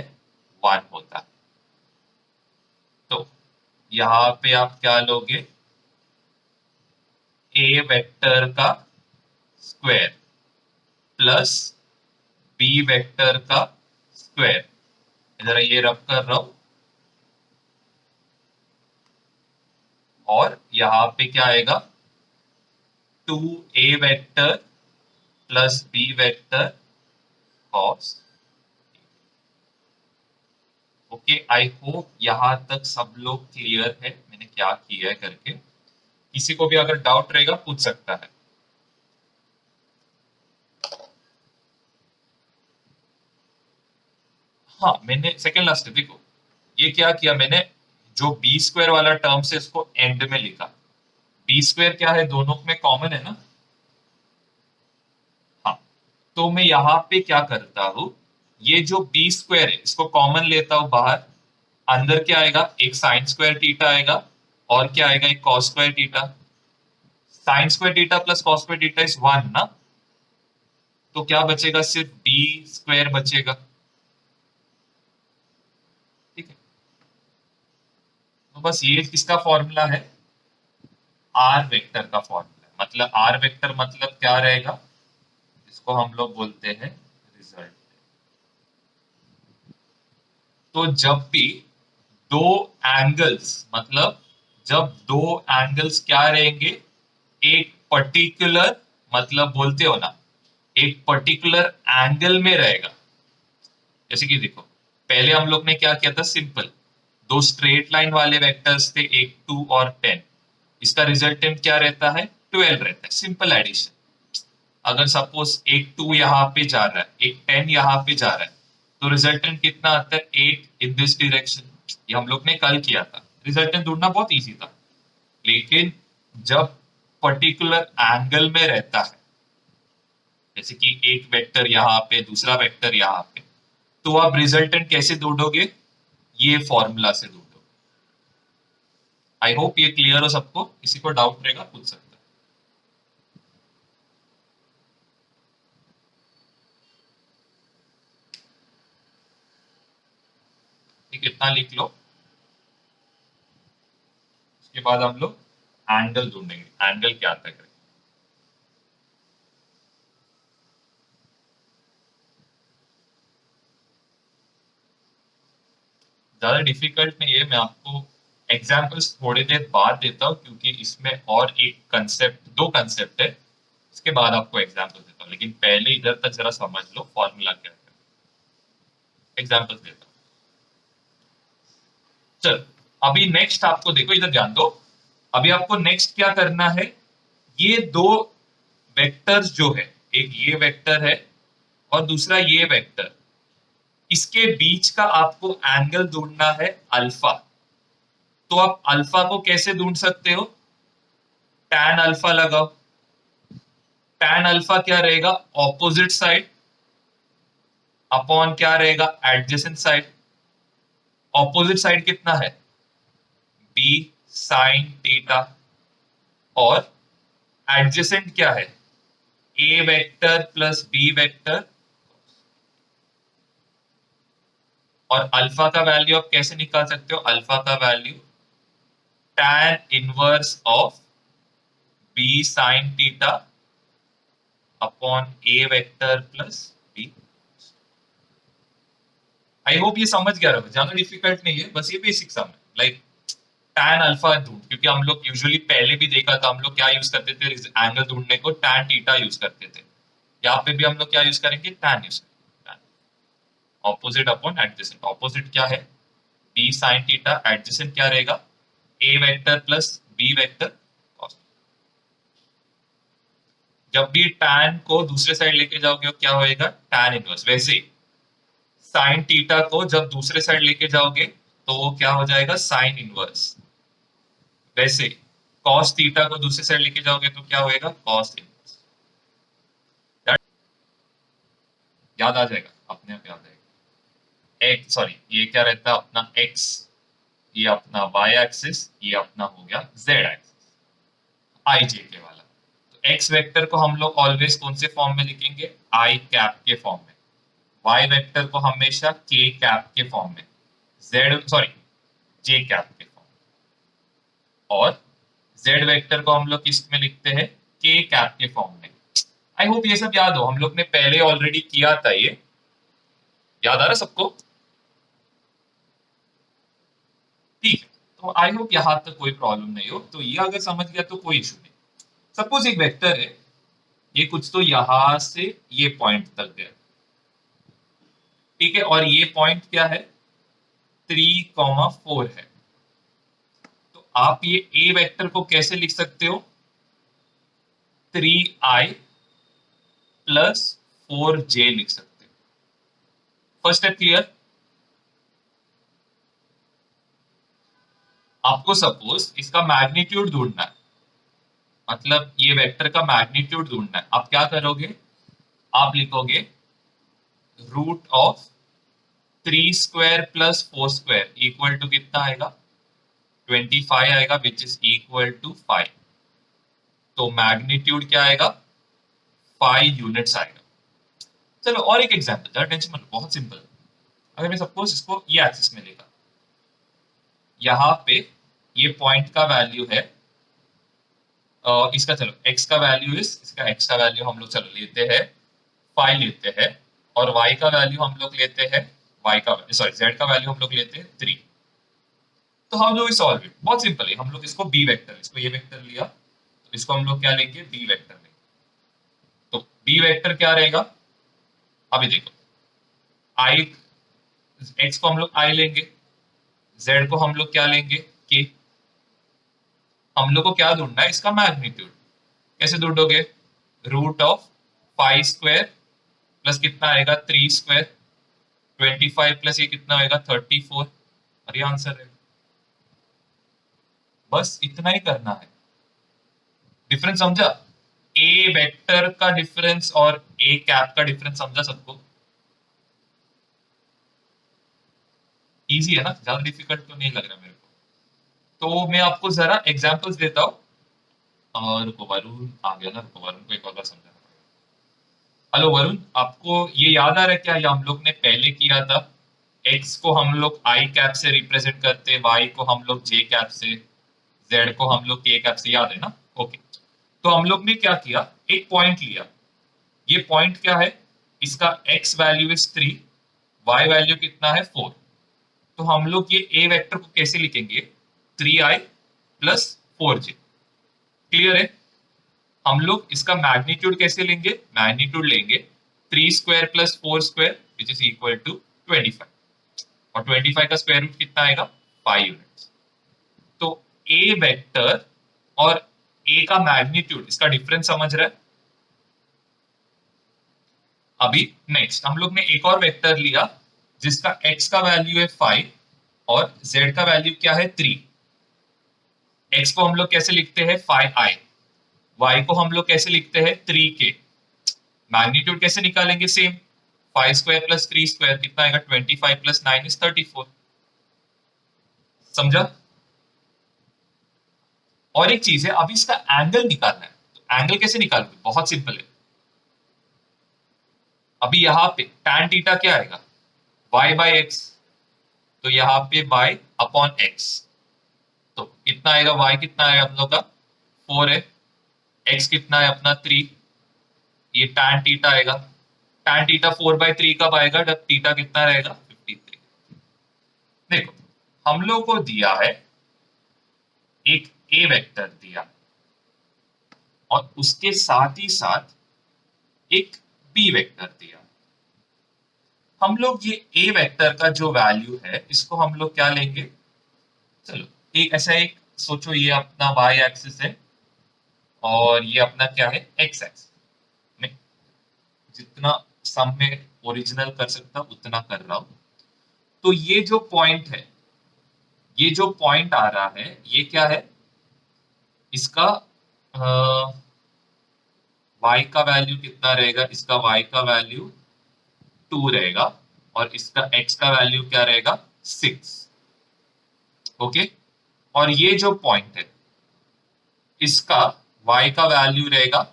1 होता है। तो यहां पे आप क्या लोगे ए वेक्टर का स्क्वायर प्लस बी वेक्टर का स्क्वायर, इधर ये रब कर रहा हूं, और यहां पे क्या आएगा 2 A vector plus B vector cos. Okay, I hope यहां तक सब लोग क्लियर है मैंने क्या किया है करके। किसी को भी अगर डाउट रहेगा पूछ सकता है। हाँ, मैंने सेकेंड लास्ट देखो ये क्या किया मैंने, जो बी स्क्वायर वाला टर्म से इसको एंड में लिखा। बी स्क्वायर क्या है दोनों में कॉमन है ना। हाँ, तो मैं यहाँ पे क्या करता हूँ, ये जो बी स्क्वायर है इसको कॉमन लेता हूँ बाहर। अंदर क्या आएगा एक साइन स्क्वायर थीटा आएगा, और क्या आएगा एक cos square theta. Sign square theta plus cos square theta is 1 ना, तो क्या बचेगा सिर्फ बी स्क्वायर बचेगा, ठीक है। तो बस ये किसका फॉर्मूला है आर वेक्टर का फॉर्मूला है। मतलब आर वेक्टर मतलब क्या रहेगा, इसको हम लोग बोलते हैं रिजल्ट। तो जब भी दो एंगल्स, मतलब जब दो एंगल्स क्या रहेंगे एक पर्टिकुलर, मतलब बोलते हो ना एक पर्टिकुलर एंगल में रहेगा। जैसे कि देखो पहले हम लोग ने क्या किया था, सिंपल दो स्ट्रेट लाइन वाले वेक्टर्स थे, एक 2 और 10। इसका रिजल्टेंट क्या रहता है 12 रहता है, सिंपल एडिशन। अगर सपोज एक 2 यहाँ पे जा रहा है एक 10 यहाँ पे जा रहा है, तो रिजल्टेंट कितना आता है 8 इन दिस डायरेक्शन। ये हम लोग ने कल किया था, रिजल्टेंट ढूंढना बहुत इजी था। लेकिन जब पर्टिकुलर एंगल में रहता है, जैसे कि एक वेक्टर यहाँ पे दूसरा वेक्टर यहाँ पे, तो आप रिजल्टेंट कैसे ढूंढोगे, ये फॉर्मूला से ढूंढोगे। आई होप ये क्लियर हो सबको, किसी को डाउट रहेगा पूछ सकता है। ठीक, इतना लिख लो। उसके बाद हम लोग एंगल ढूंढेंगे, एंगल क्या आता है। ज्यादा डिफिकल्ट नहीं है, मैं आपको एग्जाम्पल्स थोड़ी देर बाद देता हूँ, क्योंकि इसमें और एक कंसेप्ट, दो कंसेप्ट है, इसके बाद आपको एग्जाम्पल देता हूँ। लेकिन पहले इधर तक जरा समझ लो फॉर्मूला क्या है, एग्जाम्पल देता हूँ। चल, अभी नेक्स्ट आपको देखो इधर ध्यान दो। अभी आपको नेक्स्ट क्या करना है, ये दो वेक्टर्स जो है, एक ये वेक्टर है और दूसरा ये वेक्टर, इसके बीच का आपको एंगल ढूंढना है अल्फा। तो आप अल्फा को कैसे ढूंढ सकते हो? tan अल्फा लगाओ। tan अल्फा क्या रहेगा? ऑपोजिट साइड अपॉन क्या रहेगा? Adjacent side. ऑपोजिट साइड कितना है? B sine theta. और एडजेसेंट क्या है? A vector plus B vector. और अल्फा का वैल्यू आप कैसे निकाल सकते हो? अल्फा का value tan inverse of B sine theta upon A vector plus B. I hope ये समझ गया रहोगे, ज्यादा डिफिकल्ट नहीं है, बस ये बेसिक सम है। लाइक tan अल्फा ढूंढ, क्योंकि हम लोग यूजुअली पहले भी देखा था, हम लोग क्या यूज करते थे एंगल ढूंढने को? tan थीटा यूज करते थे। यहाँ पे भी हम लोग क्या यूज करेंगे? tan यूज करेंगे। Opposite upon adjacent. ऑपोजिट क्या है? B sine theta. एडजेसेंट क्या रहेगा? A vector plus B vector. जब भी tan को दूसरे साइड लेके जाओगे क्या होएगा? tan inverse. वैसे साइन थीटा को जब दूसरे साइड लेके जाओगे तो वो क्या हो जाएगा? Sine inverse. वैसे cos थीटा को दूसरे साइड लेके जाओगे तो क्या होएगा? cos inverse. याद आ जाएगा, अपने आप याद आएगा। एक सॉरी, ये क्या रहता है अपना x, ये अपना y एक्सिस, ये अपना हो गया z एक्सिस, आई जे के वाला। तो x वेक्टर को हम लोग ऑलवेज कौन से फॉर्म में लिखेंगे? आई कैप के फॉर्म में। y वेक्टर को हमेशा k कैप के फॉर्म में। z सॉरी j कैप के फॉर्म में। और z वेक्टर को हम लोग किस में लिखते हैं? k कैप के फॉर्म में। आई होप ये सब याद हो, हम लोग ने पहले ऑलरेडी किया था ये। याद आ रहा सबको? ठीक है, तो आई होप यहाँ तक कोई प्रॉब्लम नहीं हो। तो ये अगर समझ गया तो कोई इशू नहीं। सपोज एक वेक्टर है, ये कुछ तो यहां से ये पॉइंट तक गया, ठीक है, और ये पॉइंट क्या है? 3,4 है। तो आप ये ए वेक्टर को कैसे लिख सकते हो? 3i प्लस 4j लिख सकते हो। First step clear? आपको सपोज इसका मैग्नीट्यूड ढूंढना है, मतलब ये वेक्टर का मैग्नीट्यूड ढूंढना है। आप क्या करोगे? आप लिखोगे root of 3 square plus 4 square equal to कितना आएगा? 25 आएगा, विच इज इक्वल टू 5। तो मैग्नीट्यूड क्या आएगा? 5 यूनिट्स आएगा। चलो और एक एग्जांपल, ज्यादा टेंशन मत लो, बहुत सिंपल। अगर मैं सपोज इसको ये एक्सिस में लेगा, यहाँ पे ये पॉइंट का वैल्यू है इसका, चलो x का वैल्यू इसका x का वैल्यू हम लोग चलो लेते हैं 5 लेते हैं, और y का वैल्यू हम लोग लेते हैं y का सॉरी z का वैल्यू हम लोग लेते हैं 3। तो हम लोग सॉल्व इट बहुत सिंपल है। हम लोग इसको b वेक्टर, इसको ये वेक्टर लिया, तो इसको हम लोग क्या लेंगे? b वेक्टर लेंगे। तो b वेक्टर क्या रहेगा? अभी देखो, i x को हम लोग i लेंगे, z को हम लोग क्या लेंगे? k। हम लोग को क्या ढूंढना है? इसका मैग्नीट्यूड। कैसे ढूंढोगे? रूट ऑफ 5 स्क्वायर प्लस कितना आएगा? 3 स्क्वायर। 25 प्लस ये कितना आएगा? 34। और ये आंसर है। बस इतना ही करना है। डिफरेंस समझा? ए वेक्टर का डिफरेंस और ए कैप का डिफरेंस समझा सबको? इजी है ना, ज्यादा डिफिकल्ट तो नहीं लग रहा मेरे को। तो मैं आपको जरा एग्जांपल्स देता हूँ। और रुको, वरुण आ गया ना, रुको वरुण को एक और बार समझाना पड़ेगा। हेलो वरुण, आपको ये याद आ रहा है क्या? ये हम लोग ने पहले किया था। एक्स को हम लोग आई कैप से रिप्रेजेंट करते, वाई को हम लोग जे कैप से, जेड को हम लोग के कैप से, याद है ना? ओके। तो हम लोग ने क्या किया? एक पॉइंट लिया। ये पॉइंट क्या है? इसका x value is 3, y value कितना है? 4। तो हम लोग ये a वेक्टर को कैसे लिखेंगे? 3i plus 4j। क्लियर है? हम लोग इसका मैग्नीट्यूड कैसे लेंगे? मैग्नीट्यूड लेंगे 3 square plus 4 square which is equal to 25। और 25 का स्क्वायर रूट कितना आएगा? 5 यूनिट्स। तो a वेक्टर और a का मैग्नीट्यूड, इसका डिफरेंस समझ रहे हैं? अभी नेक्स्ट हम लोग ने एक और वेक्टर लिया जिसका x का वैल्यू है 5 और z का वैल्यू क्या है? 3। x को हम लोग कैसे लिखते हैं 5i, y को हम लोग कैसे लिखते हैं 3k। मैग्नीट्यूड कैसे निकालेंगे, सेम 5 स्क्वायर प्लस 3 स्क्वायर कितना आएगा 25 प्लस 9 इज 34। समझा। और एक चीज है, अभी इसका एंगल निकालना है, तो एंगल कैसे निकालोगे, बहुत सिंपल है। अभी यहाँ पे tan थीटा क्या आएगा y बाई एक्स, तो यहाँ पे y अपॉन एक्स, तो कितना आएगा y कितना है हम लोग का 4 है, x कितना है अपना 3, ये tan थीटा आएगा। tan थीटा 4/3 कब आएगा, जब थीटा कितना रहेगा 53। देखो हम लोग को दिया है एक a वेक्टर दिया और उसके साथ ही साथ एक b वेक्टर दिया। हम लोग ये a वेक्टर का जो वैल्यू है इसको हम लोग क्या लेंगे, चलो एक ऐसा एक सोचो, ये अपना y एक्सिस है और ये अपना क्या है x एक्सिस। मैं जितना सम में ओरिजिनल कर सकता उतना कर रहा हूं। तो ये जो पॉइंट है, ये जो पॉइंट आ रहा है ये क्या है, इसका y का वैल्यू कितना रहेगा, इसका y का वैल्यू 2 रहेगा और इसका x का वैल्यू क्या रहेगा 6। ओके, और ये जो पॉइंट है इसका y का वैल्यू रहेगा,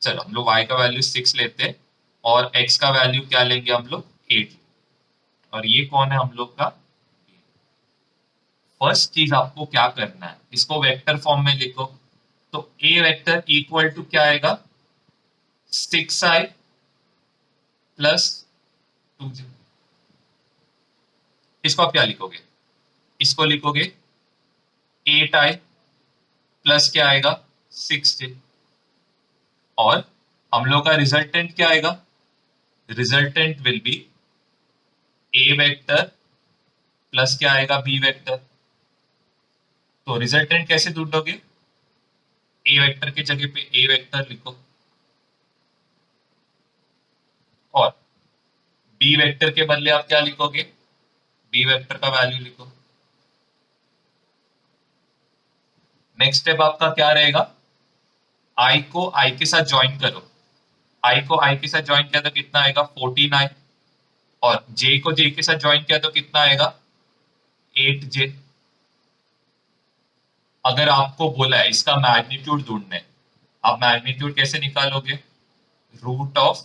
चलो हम लोग y का वैल्यू 6 लेते हैं और x का वैल्यू क्या लेंगे हम लोग 8। और ये कौन है हम लोग का, फर्स्ट चीज आपको क्या करना है, इसको वेक्टर फॉर्म में लिखो। तो a वेक्टर इक्वल टू क्या आएगा 6i प्लस 2j। इसको आप क्या लिखोगे, इसको लिखोगे 8i प्लस क्या आएगा 6j। और हम लोग का रिजल्टेंट क्या आएगा, resultant will be a vector plus क्या आएगा b वेक्टर। तो रिजल्टेंट कैसे ढूंढोगे, a वेक्टर की जगह पे a वेक्टर लिखो और b वेक्टर के बदले आप क्या लिखोगे, b वेक्टर का वैल्यू लिखो। नेक्स्ट स्टेप आपका क्या रहेगा, i को i के साथ ज्वाइन करो, i को i के साथ ज्वाइन किया तो कितना आएगा 14i और j को j के साथ ज्वाइन किया तो कितना आएगा 8j। अगर आपको बोला है इसका मैग्नीट्यूड ढूंढना है, आप मैग्नीट्यूड कैसे निकालोगे, root of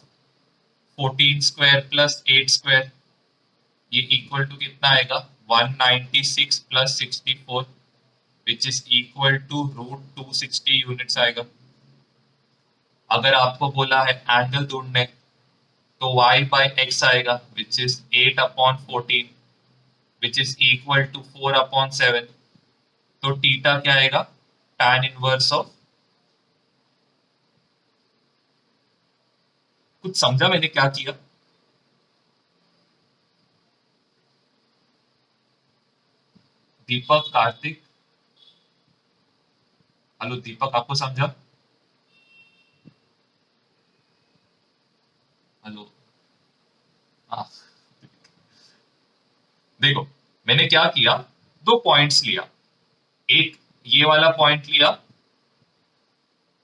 14 square plus 8 square, ये इक्वल टू कितना आएगा 196 plus 64 which is equal to root 260 units आएगा। अगर आपको बोला है एंगल ढूंढने, तो y बाई एक्स आएगा which is 8 upon 14 which is equal to 4 upon 7। तो थीटा क्या आएगा tan इनवर्स ऑफ, कुछ समझा मैंने क्या किया, दीपक कार्तिक, हेलो दीपक आपको समझा, हेलो। हाँ, देखो मैंने क्या किया, दो पॉइंट्स लिया, एक ये वाला पॉइंट लिया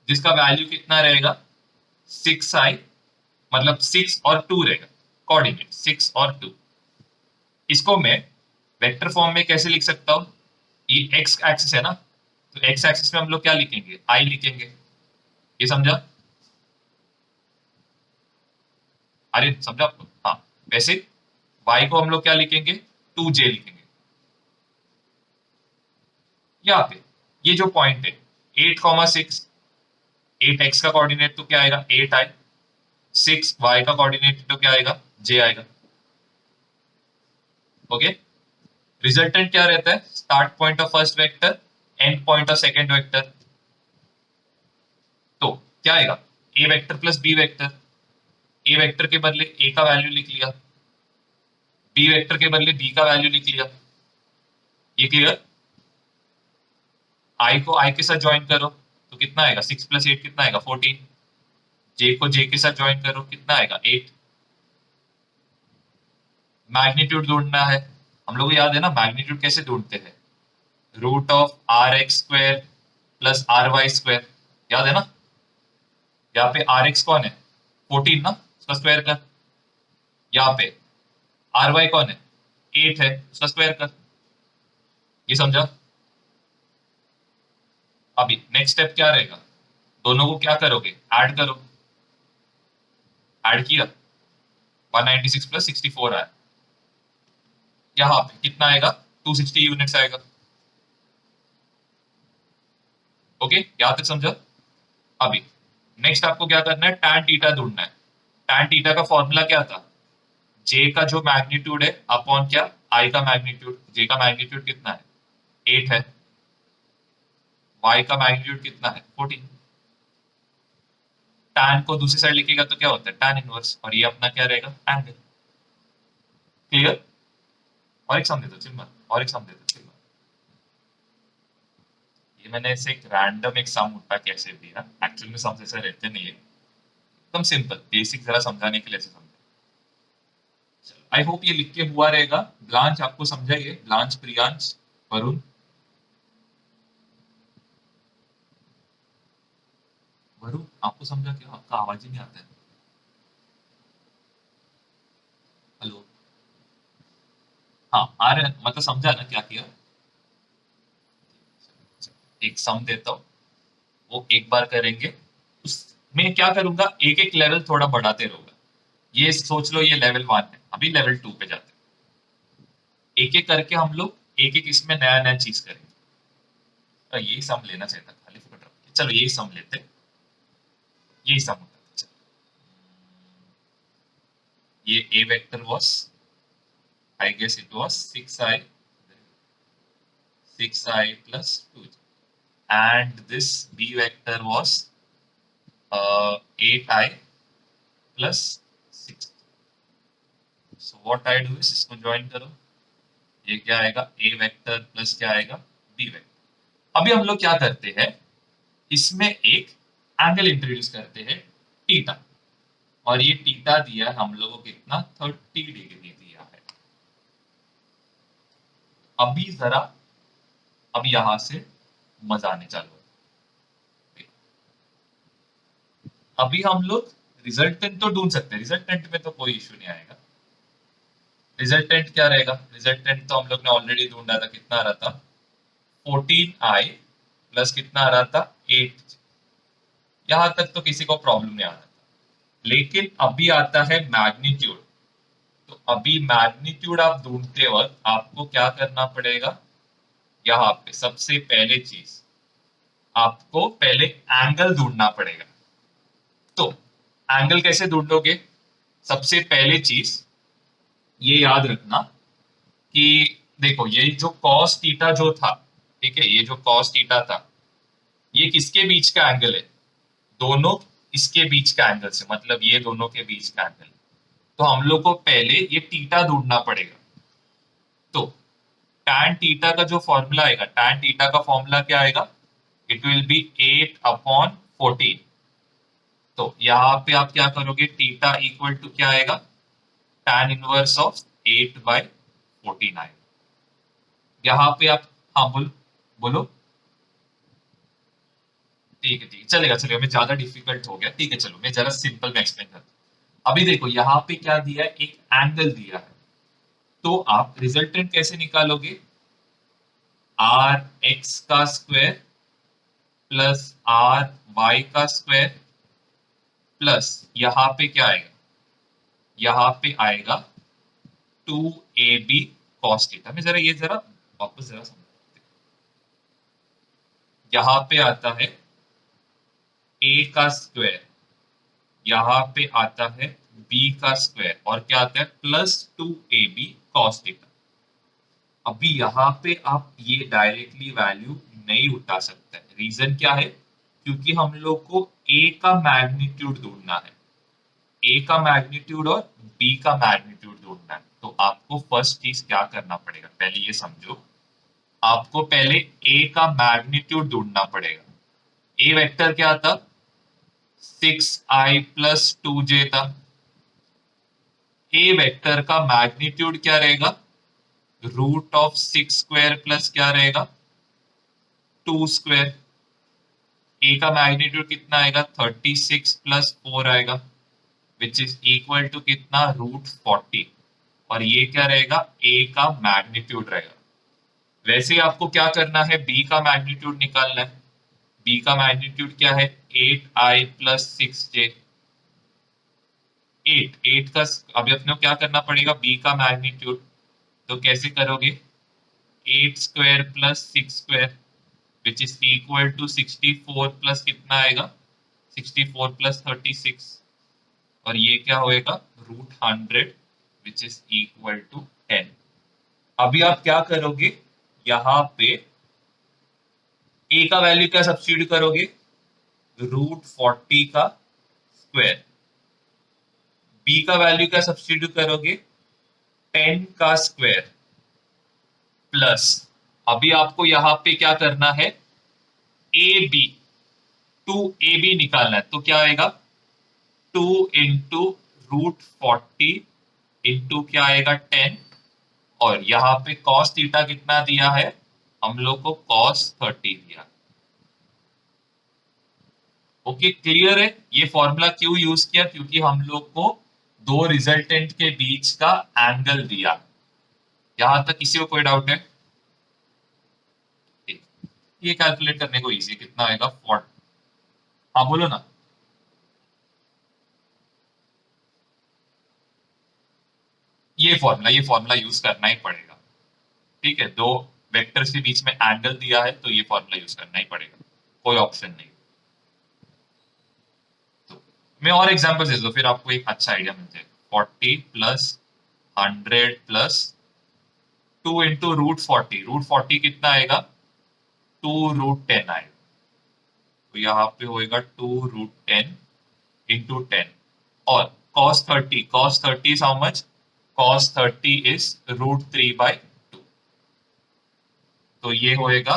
जिसका वैल्यू कितना रहेगा 6i, मतलब 6 और 2 रहेगा, कोऑर्डिनेट 6 और 2। इसको मैं वेक्टर फॉर्म में कैसे लिख सकता हूं, ये एक्स एक्सिस है ना, तो एक्स एक्सिस में हम लोग क्या लिखेंगे आई लिखेंगे, ये समझा, अरे समझा आपको, हाँ। वैसे y को हम लोग क्या लिखेंगे 2j लिखेंगे। यहाँ पे ये जो पॉइंट है 8,6, 8x का कोऑर्डिनेट तो क्या आएगा 8i, 6y का कोऑर्डिनेट तो क्या आएगा j आएगा। ओके, रिजल्टेंट क्या रहता है, start point of first vector, and point of second vector. तो क्या आएगा a vector plus b vector, a vector के बदले a का वैल्यू लिख लिया, b वेक्टर के बदले b का वैल्यू लिख लिया। ये क्लियर, i को i के साथ ज्वाइन करो तो कितना आएगा 6 प्लस 8 कितना आएगा 14, j को j के साथ ज्वाइन करो कितना आएगा 8। मैग्नीट्यूड ढूंढना है, हम लोग को याद है ना मैग्नीट्यूड कैसे ढूंढते हैं, root of R X square plus R Y square, याद है ना? यहाँ पे आर एक्स कौन है? 14 ना, उसका स्क्वायर कर। यहाँ पे आर वाई कौन है? 8 है, उसका स्क्वायर कर। ये समझा? अभी नेक्स्ट स्टेप क्या रहेगा? दोनों को क्या करोगे? ऐड करो। ऐड किया, 196 प्लस 64 आया। यहाँ पे कितना आएगा? 260 यूनिट्स आएगा। ओके, यहाँ तक समझा? अभी नेक्स्ट आपको क्या करना है? टैन थीटा ढूंढना है। टैन थीटा का फॉर्मूला क्या था? जे का जो मैग्नीट्यूड है अपॉन क्या? आई का मैग्नीट्यूड। जे का मैग्नीट्यूड कितना है? 8 है। वाई का मैग्नीट्यूड कितना है? 14। टैन को दूसरी साइड लिखेगा तो क्या होता है? Tan inverse. और ये अपना क्या रहेगा? एंगल। क्लियर? और एक सम दे दो सिंपल, और एक सम दे दो सिंपल। ये मैंने ऐसे एक रैंडम एक सम उठा कैसे दिया, एक्चुअल में सम ऐसे रहते नहीं है, एकदम सिंपल बेसिक जरा समझाने के लिए ऐसे समझा। आई होप ये लिख के हुआ रहेगा। ब्लांच आपको समझाइए, ब्लांच, प्रियांश, वरुण। वरुण आपको समझा क्या? आपका आवाज ही नहीं आता है। हेलो? हाँ आ रहा है, मतलब समझा ना क्या किया? एक सम देता हूँ, वो एक बार करेंगे, उसमें क्या करूंगा, एक एक लेवल थोड़ा बढ़ाते रहूंगा। ये सोच लो ये लेवल 1 है, अभी लेवल 2 पे जाते हैं। एक एक करके हम लोग एक एक इसमें नया नया चीज करेंगे। तो यही सम लेना चाहिए था, खाली फुकट रख के। चलो यही सम लेते, यही सम होता है। चलो, ये a vector was, I guess it was 6i plus 2, and this b vector was 8i plus 6. So what I do is इसको ज्वाइन करो, ये क्या आएगा? a वेक्टर प्लस क्या आएगा? b vector. अभी हम लोग क्या करते हैं, इसमें एक एंगल इंट्रोड्यूस करते हैं, थीटा। और ये थीटा दिया हम लोगों को कितना? 30 डिग्री दिया है। अभी जरा, अब यहां से मजा आने चालू है। अभी हम लोग रिजल्टेंट तो ढूंढ सकते हैं, रिजल्टेंट में तो कोई इश्यू नहीं आएगा। रिजल्टेंट क्या रहेगा? रिजल्टेंट तो हम लोग ने ऑलरेडी ढूंढा था, कितना आ रहा था? 14i प्लस कितना आ रहा था? 8। यहां तक तो किसी को प्रॉब्लम नहीं आ रहा था, लेकिन अभी आता है मैग्नीट्यूड। तो अभी मैग्नीट्यूड आप ढूंढते वक्त आपको क्या करना पड़ेगा? यहाँ पे सबसे पहले चीज आपको पहले एंगल ढूंढना पड़ेगा। तो एंगल कैसे ढूंढोगे? सबसे पहले चीज ये याद रखना कि देखो, ये जो कॉस थीटा जो था, ठीक है, ये जो कॉस थीटा था, ये किसके बीच का एंगल है? दोनों इसके बीच का एंगल से, मतलब ये दोनों के बीच का एंगल। तो हम लोग को पहले ये थीटा ढूंढना पड़ेगा। तो tan थीटा का जो फॉर्मूला आएगा, tan थीटा का फॉर्मूला क्या आएगा? It will be 8/14। तो यहाँ पे आप क्या करोगे? थीटा इक्वल टू क्या आएगा? tan इनवर्स ऑफ 8/14 आएगा। यहाँ पे आप, हाँ बोलो बोलो। ठीक है ठीक है, चलेगा चलेगा, मैं ज्यादा डिफिकल्ट हो गया, ठीक है चलो मैं जरा सिंपल में एक्सप्लेन करता हूँ। अभी देखो यहाँ पे क्या दिया है? एक एंगल दिया है। तो आप रिजल्टेंट कैसे निकालोगे? आर एक्स का स्क्वायर प्लस आर वाई का स्क्वायर प्लस यहाँ पे क्या आएगा? यहाँ पे आएगा 2ab cos थीटा। मैं जरा ये जरा वापस जरा समझ, यहाँ पे आता है a का स्क्वायर, यहाँ पे आता है b का स्क्वायर, और क्या आता है? Plus 2ab cos theta. अभी यहाँ पे आप ये डायरेक्टली वैल्यू नहीं उठा सकते। रीजन क्या है? क्योंकि हम लोग को a का मैग्नीट्यूड ढूंढना है, a का मैग्नीट्यूड और b का मैग्नीट्यूड ढूंढना है। तो आपको फर्स्ट चीज क्या करना पड़ेगा, पहले ये समझो, आपको पहले a का मैग्नीट्यूड ढूंढना पड़ेगा। a वेक्टर क्या था? 6i प्लस 2j था। a वेक्टर का मैग्नीट्यूड क्या रहेगा? रूट ऑफ 6 स्क्वायर प्लस क्या रहेगा? 2 स्क्वायर, ए का मैग्नीट्यूड कितना आएगा 36 प्लस 4 आएगा विच इज इक्वल टू कितना √40, और ये क्या रहेगा ए का मैग्नीट्यूड रहेगा। वैसे आपको क्या करना है, बी का मैग्नीट्यूड निकालना है। बी का मैग्नीट्यूड क्या है 8i प्लस 6j। 8 का अभी अपने को क्या करना पड़ेगा, बी का मैग्नीट्यूड, तो कैसे करोगे 8 square plus 6 square which is equal to 64 plus कितना आएगा 64 प्लस 36, और ये क्या होएगा √100 विच इज इक्वल टू 10। अभी आप क्या करोगे, यहाँ पे ए का वैल्यू क्या सब्स्टिट्यूट करोगे √40 का स्क्वायर, बी का वैल्यू क्या सब्स्टिट्यूट करोगे 10 का स्क्वायर, प्लस अभी आपको यहाँ पे क्या करना है ए बी, 2ab निकालना है, तो क्या आएगा 2 इंटू √40 इंटू क्या आएगा 10, और यहाँ पे cos थीटा कितना दिया है हम लोग को cos 30 दिया। ओके क्लियर है, ये फॉर्मूला क्यों यूज किया, क्योंकि हम लोग को दो रिजल्टेंट के बीच का एंगल दिया। यहां तक किसी को कोई डाउट है? ठीक, ये कैलकुलेट करने को इजी, कितना आएगा 40। हाँ बोलो ना। ये फॉर्मूला यूज करना ही पड़ेगा, ठीक है, दो वेक्टर्स के बीच में एंगल दिया है तो ये फॉर्मूला यूज करना ही पड़ेगा, कोई ऑप्शन नहीं। तो मैं और एग्जांपल्स दे दूं फिर आपको एक अच्छा आइडिया मिल जाएगा। 40 प्लस 100 प्लस 2 इंटू √40 कितना आएगा 2√10 आएगा, तो यहाँ पे होएगा 2√10 इंटू 10, और cos 30 is how much, cos 30 is √3/2, तो ये होएगा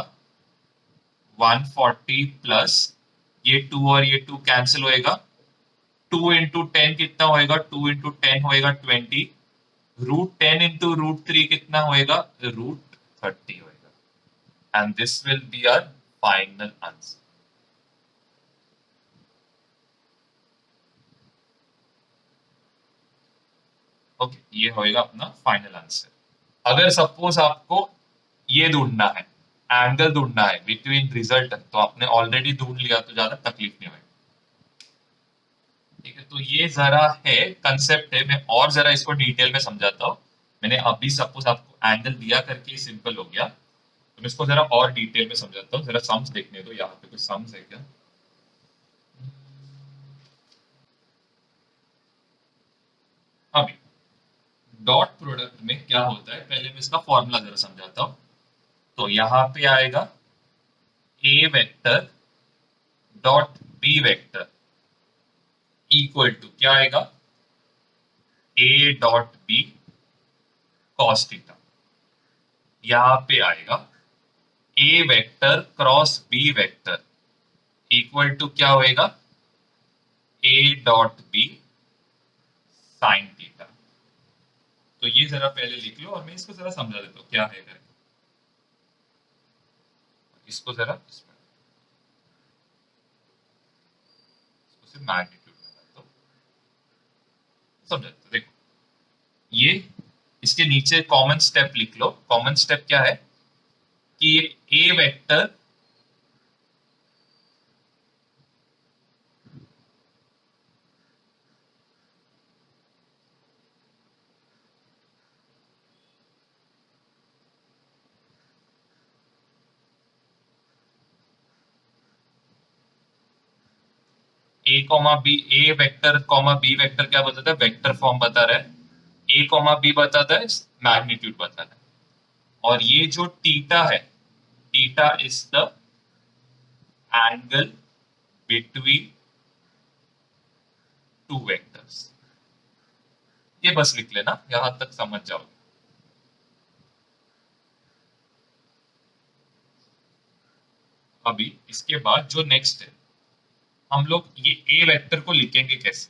140 प्लस ये 2 और ये 2 कैंसिल होएगा, 2 इंटू 10 कितना होएगा 2 इंटू 10 होएगा 20, √10 इंटू √3 कितना होएगा √30 होएगा, and this will be our final answer. Okay ये होएगा अपना फाइनल आंसर। अगर सपोज आपको ये ढूंढना है, एंगल ढूंढना है बिटवीन रिजल्ट, तो आपने ऑलरेडी ढूंढ लिया तो ज्यादा तकलीफ नहीं होगी। ठीक है, तो ये जरा है कंसेप्ट है, मैं और जरा इसको डिटेल में समझाता हूँ। मैंने अभी सपोज आपको एंगल दिया करके सिंपल हो गया, तो मैं इसको जरा और डिटेल में समझाता हूँ। जरा सम्स देखने दो, यहाँ पे कुछ सम्स है क्या। अभी डॉट प्रोडक्ट में क्या होता है, पहले मैं इसका फॉर्मूला जरा समझाता हूँ। तो यहाँ पे आएगा A vector dot B vector equal to क्या आएगा A dot B cos theta. यहां पे आएगा A vector cross B vector equal to क्या होएगा A dot B sine theta. तो ये जरा पहले लिख लो और मैं इसको जरा समझा देता हूँ क्या है करके। इसको जरा मैग्नीट्यूड में डालता हूँ, समझा देता हूँ। देखो ये इसके नीचे कॉमन स्टेप लिख लो। कॉमन स्टेप क्या है कि A vector A vector comma B vector क्या बताता है, वेक्टर फॉर्म बता रहा है। ए कॉमा बी बताता है मैग्नीट्यूड बताता है, और ये जो थीटा है, theta is the angle between two vectors. ये बस लिख लेना, यहां तक समझ जाओगे। अभी इसके बाद जो नेक्स्ट है, हम लोग ये ए वेक्टर को लिखेंगे कैसे।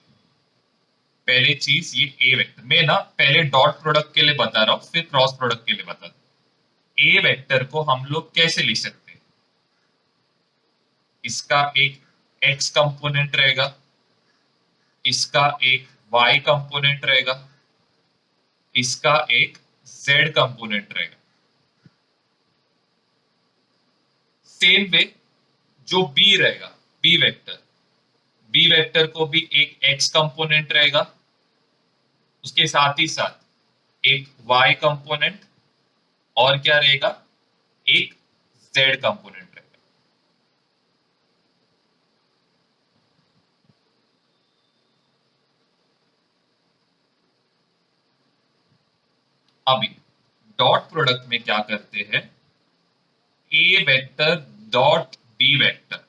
पहले चीज ये ए वेक्टर मैं ना पहले डॉट प्रोडक्ट के लिए बता रहा हूं, फिर क्रॉस प्रोडक्ट के लिए बता रहा हूं। ए वेक्टर को हम लोग कैसे लिख सकते हैं, इसका एक x कंपोनेंट रहेगा, इसका एक y कंपोनेंट रहेगा, इसका एक z कंपोनेंट रहेगा। सेम वे जो b रहेगा, बी वेक्टर को भी एक x कंपोनेंट रहेगा, उसके साथ ही साथ एक y कंपोनेंट, और क्या रहेगा, एक z कंपोनेंट रहेगा। अभी डॉट प्रोडक्ट में क्या करते हैं, ए वेक्टर डॉट बी वेक्टर,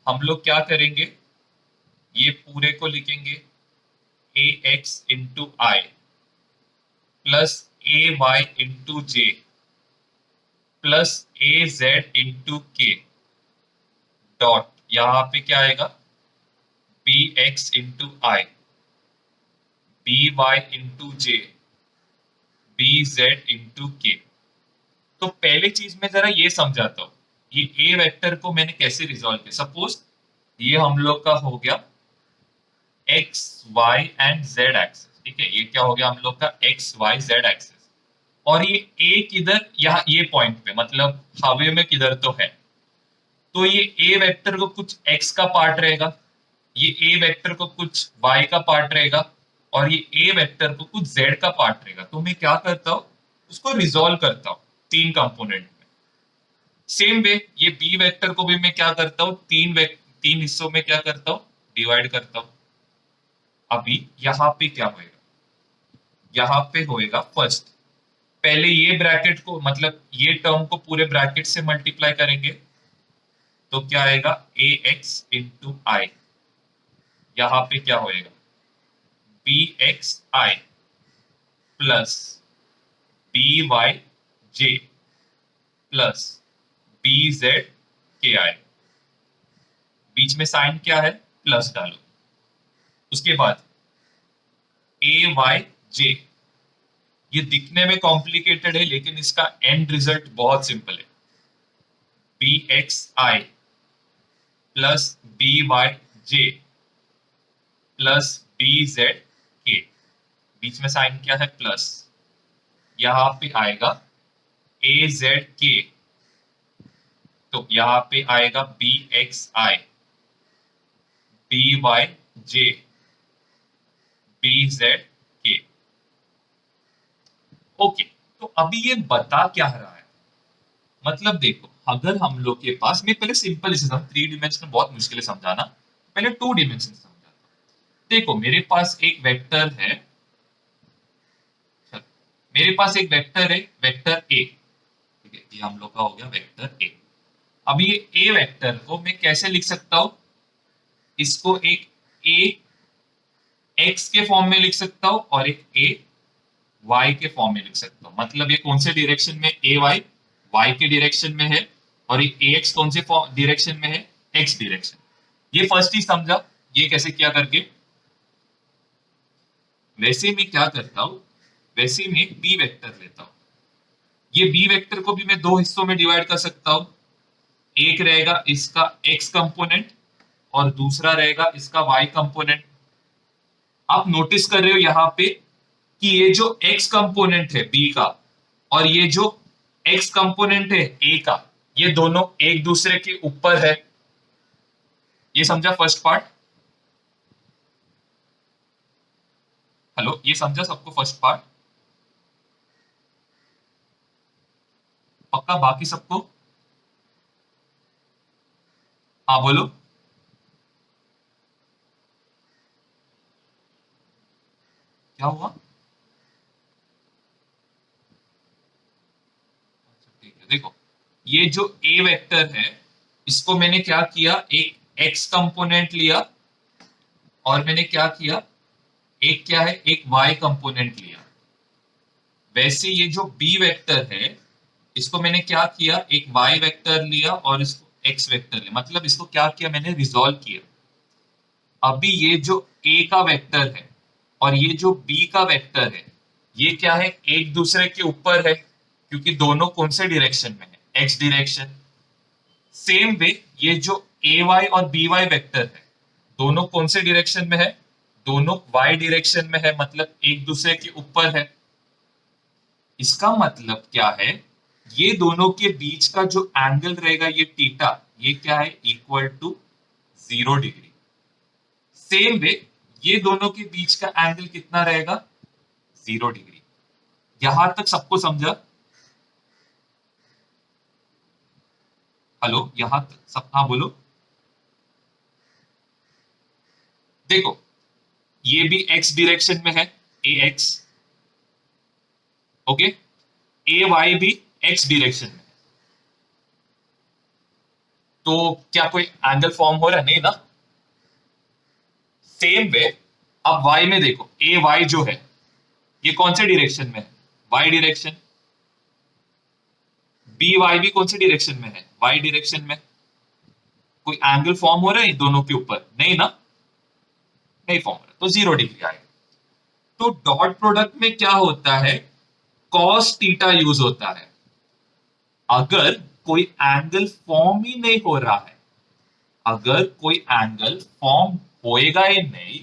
हम लोग क्या करेंगे, ये पूरे को लिखेंगे ए एक्स इंटू आई प्लस ए वाई इंटू जे प्लस ए जेड इंटू के डॉट, यहां पे क्या आएगा, बी एक्स इंटू आई, बी वाई इंटू जे, बी जेड इंटू के। तो पहले चीज में जरा ये समझाता हूं, ये ए वेक्टर को मैंने कैसे रिजॉल्व किया। सपोज ये हम लोग का हो गया x y and z axis, ठीक है, ये क्या हो गया हम लोग का एक्स वाई जेड एक्सिस, और ये ए किधर, यहाँ ये पॉइंट पे, मतलब हवे में किधर तो है। तो ये ए वेक्टर को कुछ एक्स का पार्ट रहेगा, ये ए वेक्टर को कुछ वाई का पार्ट रहेगा, और ये ए वेक्टर को कुछ जेड का पार्ट रहेगा। तो मैं क्या करता हूँ, उसको रिजोल्व करता हूँ तीन कंपोनेंट में। सेम वे ये बी वेक्टर को भी मैं क्या करता हूँ, तीन हिस्सों में क्या करता हूँ, डिवाइड करता हूँ। अभी यहाँ पे क्या होएगा, यहाँ पे होएगा फर्स्ट, पहले ये ब्रैकेट को, मतलब ये टर्म को पूरे ब्रैकेट से मल्टीप्लाई करेंगे, तो क्या आएगा, ए एक्स इंटू आई, यहाँ पे क्या होएगा, बी एक्स आई प्लस बी वाई जे प्लस बी जेड के आई, बीच में साइन क्या है, प्लस डालो। उसके बाद ए वाई जे, ये दिखने में कॉम्प्लिकेटेड है लेकिन इसका एंड रिजल्ट बहुत सिंपल है, बी एक्स आई प्लस बी वाई जे प्लस बी जेड के, बीच में साइन क्या है, प्लस, यहां पे आएगा ए जेड के, तो यहां पे आएगा B x I B Y J B Z K. Okay, तो अभी ये बता क्या रहा है, मतलब देखो, अगर हम लोग के पास, मैं पहले सिंपल इसे थ्री डिमेंशनल बहुत मुश्किल है समझाना, पहले टू डिमेंशन समझाता हूं। देखो मेरे पास एक वेक्टर है, मेरे पास एक वेक्टर है, वेक्टर ए, ठीक है, ये हम लोग का हो गया वेक्टर ए। अभी ये ए वेक्टर को मैं कैसे लिख सकता हूं, इसको एक ए एक्स के फॉर्म में लिख सकता हूं और एक ए वाई के फॉर्म में लिख सकता हूं। मतलब ये कौन से डायरेक्शन में, ए वाई वाई के डायरेक्शन में है, और ये ए एक्स कौन से डायरेक्शन में है, एक्स डायरेक्शन। ये फर्स्ट ही समझा, ये कैसे किया करके। वैसे मैं क्या करता हूं, वैसे मैं बी वेक्टर लेता हूं, ये बी वेक्टर को भी मैं दो हिस्सों में डिवाइड कर सकता हूं, एक रहेगा इसका एक्स कंपोनेंट और दूसरा रहेगा इसका वाई कंपोनेंट। आप नोटिस कर रहे हो यहाँ पे कि ये जो x कंपोनेंट है b का और ये जो x कंपोनेंट है a का, ये दोनों एक दूसरे के ऊपर है। ये समझा फर्स्ट पार्ट, हेलो, ये समझा सबको फर्स्ट पार्ट, पक्का, बाकी सबको, हाँ बोलो। क्या हुआ, अच्छा ठीक है, देखो ये जो a वेक्टर है, इसको मैंने क्या किया, एक x कंपोनेंट लिया और मैंने क्या किया, एक क्या है, एक y कंपोनेंट लिया। वैसे ये जो b वेक्टर है, इसको मैंने क्या किया, एक y वेक्टर लिया और इसको x वेक्टर लिया, मतलब इसको क्या किया, मैंने रिजॉल्व किया। अभी ये जो a का वेक्टर है और ये जो b का वेक्टर है, ये क्या है, एक दूसरे के ऊपर है, क्योंकि दोनों कौन से डायरेक्शन में है, x डायरेक्शन। सेम वे ये जो ए वाई और बी वाई वेक्टर है दोनों कौन से डायरेक्शन में है, दोनों वाई डायरेक्शन में है, मतलब एक दूसरे के ऊपर है। इसका मतलब क्या है, ये दोनों के बीच का जो एंगल रहेगा ये थीटा, ये क्या है, equal to 0 degree. Same way ये दोनों के बीच का एंगल कितना रहेगा, 0 डिग्री। यहां तक सबको समझा? हेलो, यहां तक सब, हाँ बोलो। देखो ये भी एक्स डायरेक्शन में है, ए एक्स, ओके, ए वाई भी एक्स डायरेक्शन में है। तो क्या कोई एंगल फॉर्म हो रहा है? नहीं ना। सेम वे अब वाई में देखो, ए वाई जो है ये कौन से डायरेक्शन में है, वाई डायरेक्शन। बी वाई भी कौन से डायरेक्शन में है, वाई डायरेक्शन में। कोई एंगल फॉर्म हो रहा है दोनों के ऊपर? नहीं ना, नहीं फॉर्म हो रहा, तो 0 डिग्री आएगा। तो डॉट प्रोडक्ट में क्या होता है, कॉस थीटा यूज होता है। अगर कोई एंगल फॉर्म ही नहीं हो रहा है, अगर कोई एंगल फॉर्म होएगा ही नहीं,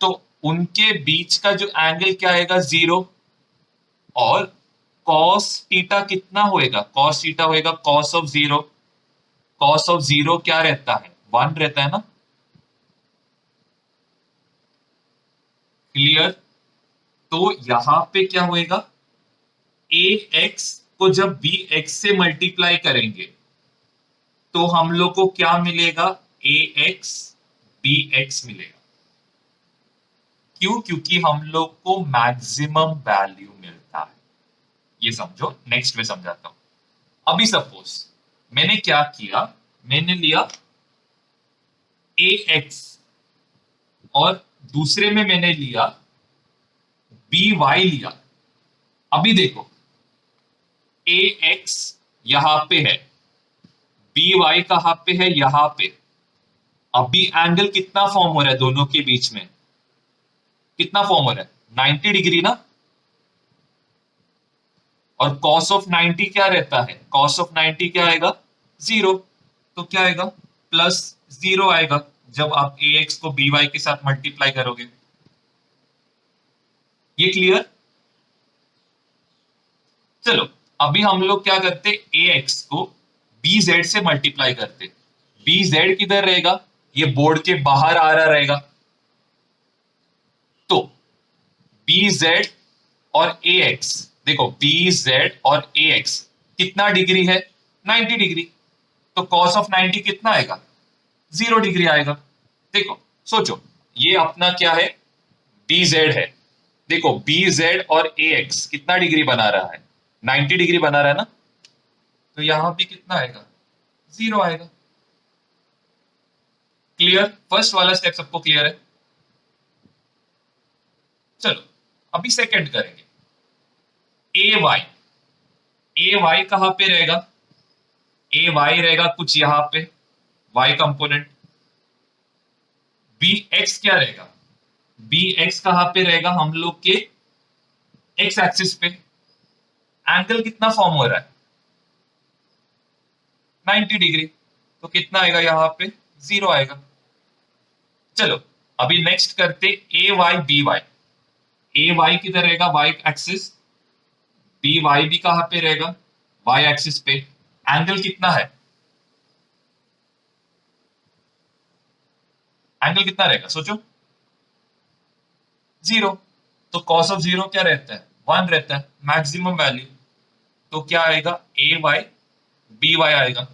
तो उनके बीच का जो एंगल क्या आएगा, 0। और कॉस थीटा कितना होएगा, कॉस थीटा होएगा कॉस ऑफ 0। कॉस ऑफ 0 क्या रहता है, 1 रहता है ना। क्लियर? तो यहां पे क्या होएगा, ए एक्स को जब बी एक्स से मल्टीप्लाई करेंगे तो हम लोग को क्या मिलेगा, ए एक्स बी एक्स मिलेगा। क्यों? क्योंकि हम लोग को मैक्सिमम वैल्यू मिलता है। ये समझो, नेक्स्ट में समझाता हूं। अभी सपोज मैंने क्या किया, मैंने लिया ए एक्स और दूसरे में मैंने लिया बी वाई लिया। अभी देखो ए एक्स यहां पे है, बी वाई कहां पे है, यहां पे। अभी एंगल कितना फॉर्म हो रहा है दोनों के बीच में, कितना फॉर्म हो रहा है, 90 डिग्री ना। और cos ऑफ 90 क्या रहता है, cos ऑफ 90 क्या आएगा, 0। तो क्या आएगा, प्लस 0 आएगा जब आप ए एक्स को बी वाई के साथ मल्टीप्लाई करोगे। ये क्लियर? चलो अभी हम लोग क्या करते, ए एक्स को बी जेड से मल्टीप्लाई करते। बी जेड किधर रहेगा, ये बोर्ड के बाहर आ रहा रहेगा। तो बी जेड और ए एक्स, देखो बी जेड और ए एक्स कितना डिग्री है, 90 डिग्री। तो cos ऑफ 90 कितना आएगा, 0 डिग्री आएगा। देखो सोचो, ये अपना क्या है, बी जेड है। देखो बी जेड और ए एक्स कितना डिग्री बना रहा है, 90 डिग्री बना रहा है ना। तो यहां भी कितना आएगा, 0 आएगा। क्लियर? फर्स्ट वाला स्टेप सबको क्लियर है? चलो अभी सेकंड करेंगे, ए वाई कहां पे रहेगा, ए वाई रहेगा कुछ यहां पे, वाई कंपोनेंट। बी एक्स क्या रहेगा, बी एक्स कहां पे रहेगा, हम लोग के एक्स एक्सिस पे। एंगल कितना फॉर्म हो रहा है, 90 डिग्री। तो कितना आएगा यहां पे, 0 आएगा। चलो अभी नेक्स्ट करते, ए वाई बी वाई। ए वाई किधर रहेगा, वाई एक्सिस। बी वाई भी कहां पे रहेगा, वाई एक्सिस पे। एंगल कितना है, एंगल कितना रहेगा सोचो, 0। तो cos ऑफ 0 क्या रहता है, 1 रहता है, मैक्सिमम वैल्यू। तो क्या आएगा, ए वाई बी वाई आएगा।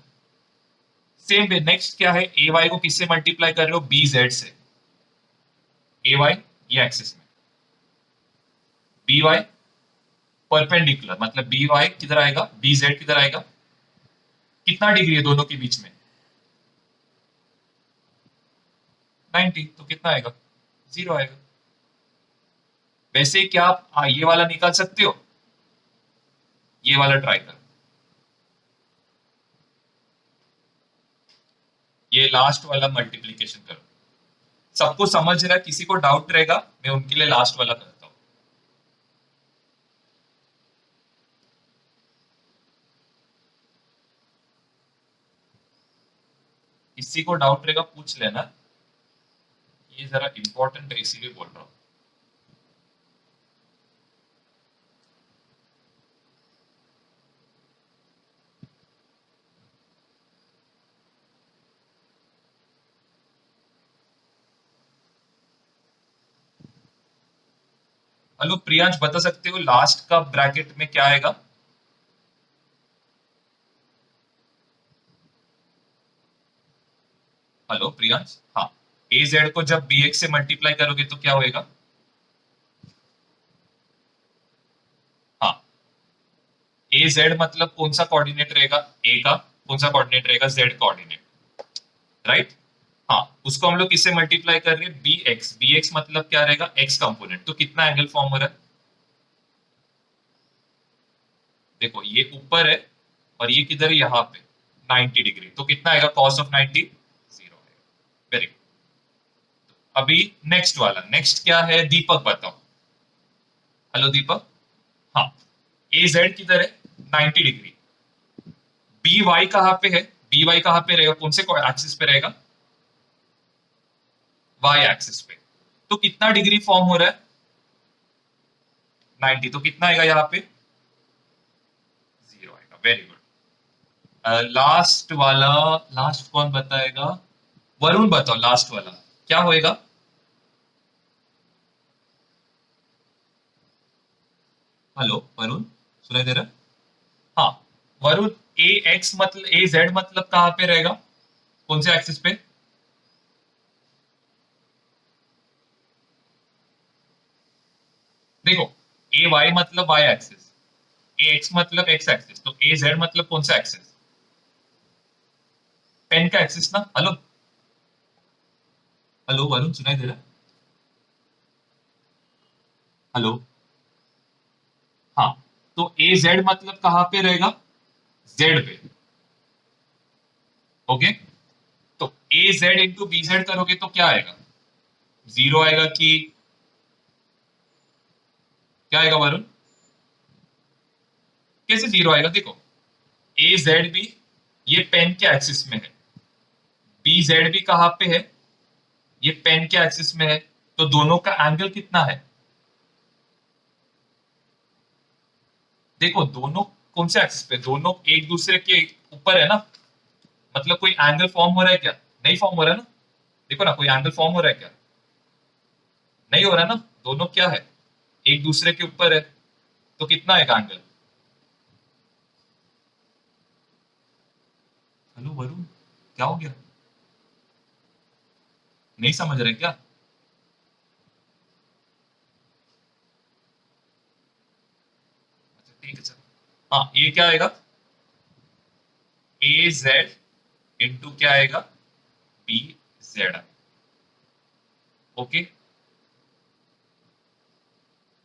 सेम वे नेक्स्ट क्या है, ए वाई को किससे मल्टीप्लाई कर रहे हो, बी जेड से। ए वाई ये एक्सिस में, बी वाई परपेंडिकुलर, मतलब बी वाई किधर आएगा, बी जेड किधर आएगा। कितना डिग्री है दोनों के बीच में, 90। तो कितना आएगा, 0 आएगा। वैसे क्या आप ये वाला निकाल सकते हो, ये वाला ट्राई करो। ये लास्ट वाला मल्टीप्लीकेशन करो। सबको समझ रहा है, किसी को डाउट रहेगा मैं उनके लिए लास्ट वाला करता हूं। किसी को डाउट रहेगा पूछ लेना, ये जरा इंपॉर्टेंट है इसीलिए बोल रहा हूँ। हेलो प्रियांश, बता सकते हो लास्ट का ब्रैकेट में क्या आएगा? हेलो प्रियांश, हाँ। ए जेड को जब बी एक्स से मल्टीप्लाई करोगे तो क्या होएगा? हाँ, ए जेड मतलब कौन सा कोऑर्डिनेट रहेगा? ए का कौन सा कोऑर्डिनेट रहेगा? Z coordinate, right. हाँ, उसको हम लोग किससे मल्टीप्लाई कर रहे हैं? B x. बी एक्स मतलब क्या रहेगा? X component. तो कितना एंगल फॉर्म हो रहा है? देखो ये ऊपर है और ये किधर है? यहाँ पे 90 डिग्री। तो कितना आएगा कॉस ऑफ 90? जीरो आएगा। Very good. अभी नेक्स्ट वाला, नेक्स्ट क्या है दीपक बताओ। हेलो दीपक, हाँ। ए जेड किधर है? 90 डिग्री। बी वाई कहाँ पे है? बी वाई कहाँ पे रहेगा? कौन से एक्सिस पे रहेगा? वाई एक्सिस पे। तो कितना डिग्री फॉर्म हो रहा है? 90। तो कितना आएगा यहाँ पे? जीरो आएगा। Very good. लास्ट वाला, लास्ट कौन बताएगा? वरुण बताओ लास्ट वाला क्या होएगा? हेलो वरुण, सुनाई दे रहा है? हाँ, वरुण। ए एक्स मतलब ए जेड मतलब कहाँ पे रहेगा? कौन से एक्सिस पे? देखो, ए वाई मतलब वाई एक्सिस, ए एक्स मतलब एक्स एक्सिस, तो ए जेड मतलब कौन सा एक्सिस? पेन का एक्सिस ना। हेलो, हेलो वरुण, सुनाई दे रहा है? हेलो, हाँ। तो ए जेड मतलब कहाँ पे रहेगा? जेड पे। ओके। तो ए जेड इंटू बी जेड करोगे तो क्या आएगा? जीरो आएगा कि क्या आएगा वरुण? कैसे जीरो आएगा? देखो, ए जेड भी ये पेन के एक्सिस में है, बी जेड भी कहाँ पे है? ये पेन के एक्सिस में है। तो दोनों का एंगल कितना है? देखो दोनों कौन से एक्सिस पे? दोनों एक दूसरे के ऊपर है ना। मतलब कोई एंगल फॉर्म हो रहा है क्या? नहीं फॉर्म हो रहा है ना। देखो ना, कोई एंगल फॉर्म हो रहा है क्या? नहीं हो रहा है ना। दोनों क्या है? एक दूसरे के ऊपर है। तो कितना आएगा एंगल? हेलो वरुण, क्या हो गया? नहीं समझ रहे क्या? अच्छा ठीक है, चलो। हाँ, ये क्या आएगा? ए जेड इंटू क्या आएगा? B z. ओके।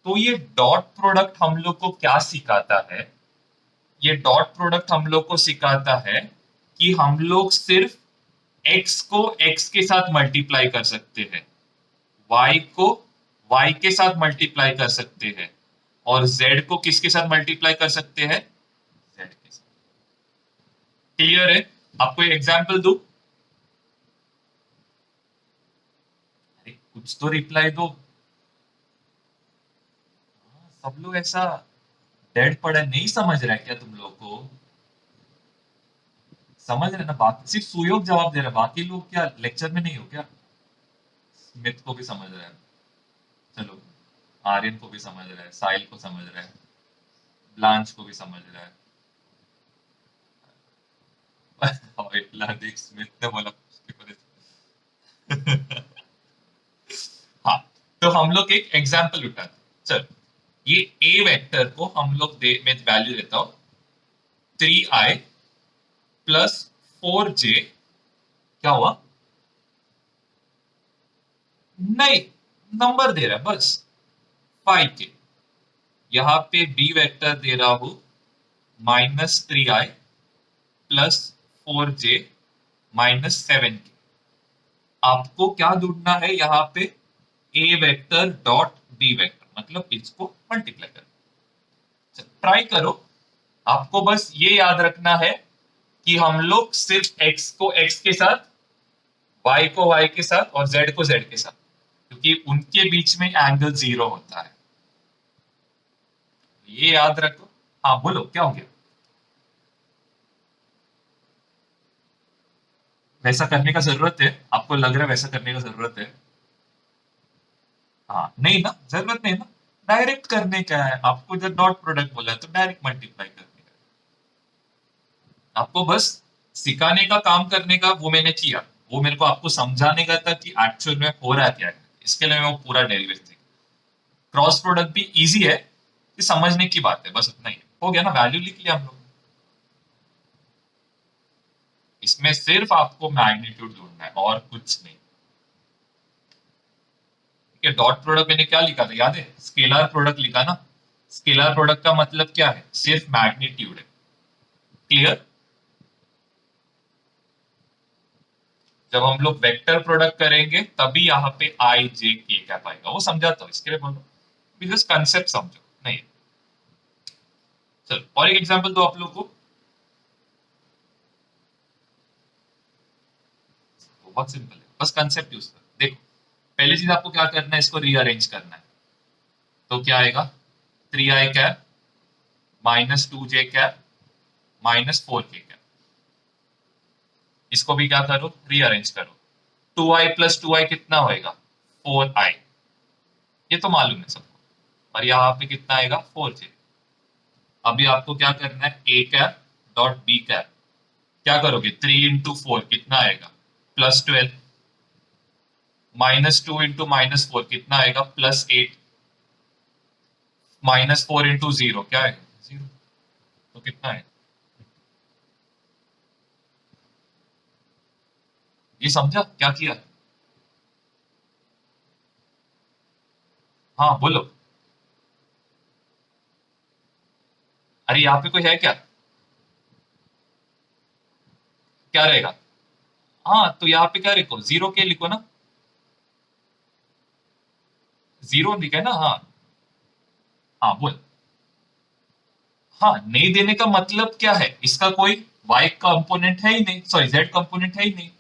तो ये डॉट प्रोडक्ट हम लोग को क्या सिखाता है? ये डॉट प्रोडक्ट हम लोग को सिखाता है कि हम लोग सिर्फ x को x के साथ मल्टीप्लाई कर सकते हैं, y को y के साथ मल्टीप्लाई कर सकते हैं, और z को किसके साथ मल्टीप्लाई कर सकते हैं? z के साथ। क्लियर है? आपको एक एग्जांपल दूं? अरे कुछ तो रिप्लाई दो। हाँ, सब लोग ऐसा डेड पड़ा है, नहीं समझ रहा है क्या तुम लोग को? समझ रहे ना बात? सिर्फ सुयोग जवाब दे रहा है, बाकी लोग क्या लेक्चर में नहीं हो क्या? स्मिथ को भी समझ रहा है, चलो, आर्यन को भी समझ रहा है, साहिल को समझ रहा है, ब्लांच को भी समझ रहा है। और इतना देख, स्मिथ ने बोला उसके ऊपर। हाँ, तो हम लोग एक एग्जाम्पल उठाते हैं। चल, ये ए वेक्टर को हम लोग मैं वैल्यू देता हूं 3i प्लस 4j। क्या हुआ? नहीं, नंबर दे रहा है बस, 5k। यहाँ पे बी वेक्टर दे रहा हूं -3i प्लस 4j -7k। आपको क्या ढूंढना है यहाँ पे? ए वेक्टर डॉट बी वेक्टर, मतलब इसको मल्टीप्लाई करो। ट्राई करो। आपको बस ये याद रखना है कि हम लोग सिर्फ x को x के साथ y को y के साथ और z को z के साथ, क्योंकि उनके बीच में एंगल 0 होता है। ये याद रखो। हाँ बोलो क्या हो गया? वैसा करने का जरूरत है? आपको लग रहा है वैसा करने का जरूरत है? हाँ नहीं ना, जरूरत नहीं ना। डायरेक्ट करने का है आपको, जब डॉट प्रोडक्ट बोला है तो डायरेक्ट मल्टीप्लाई करने का है। आपको बस सिखाने का काम करने का वो मैंने किया, वो मेरे को आपको समझाने का था कि एक्चुअल में हो रहा क्या है। इसके लिए मैं वो पूरा डेरिवेटिव, क्रॉस प्रोडक्ट भी इजी है, ये समझने की बात है, बस उतना ही है। हो गया ना, वैल्यू लिख लिया हम लोग। इसमें सिर्फ आपको मैग्नीट्यूड ढूंढना है और कुछ नहीं। ठीक है, डॉट प्रोडक्ट मैंने क्या लिखा था याद है? स्केलर प्रोडक्ट लिखा ना। स्केलर प्रोडक्ट का मतलब क्या है? सिर्फ मैग्नीट्यूड है। क्लियर? जब हम लोग वेक्टर प्रोडक्ट करेंगे तभी यहाँ पे आई जे के कैप आएगा, वो समझाता हूँ इसके लिए बोलो, बिकॉज कंसेप्ट समझो नहीं। चलो और एक एग्जांपल दो आप लोग को। बहुत सिंपल है, बस कंसेप्ट यूज कर देखो। पहली चीज आपको क्या करना है, इसको रीअरेंज करना है। तो क्या आएगा? 3i cap -2j cap -4k cap. इसको भी क्या करो, रीअरेंज करो। 2i + 2i कितना होएगा? 4i। ये तो मालूम है सबको। और यहाँ पे कितना आएगा? 4j। अभी आपको क्या करना है, A cap dot B cap. क्या करोगे? 3 × 4 कितना आएगा? +12। -2 × कितना आएगा? +8। -4 × 0 क्या है? 0। तो कितना है? ये समझा क्या किया? हाँ बोलो। अरे यहाँ पे कोई है क्या? क्या रहेगा? हाँ तो यहाँ पे क्या लिखो, 0k लिखो ना। 0 लिखा है ना? हाँ। हाँ बोल। हाँ नहीं देने का मतलब क्या है, इसका कोई y कंपोनेंट है ही नहीं, सॉरी z कंपोनेंट है ही नहीं।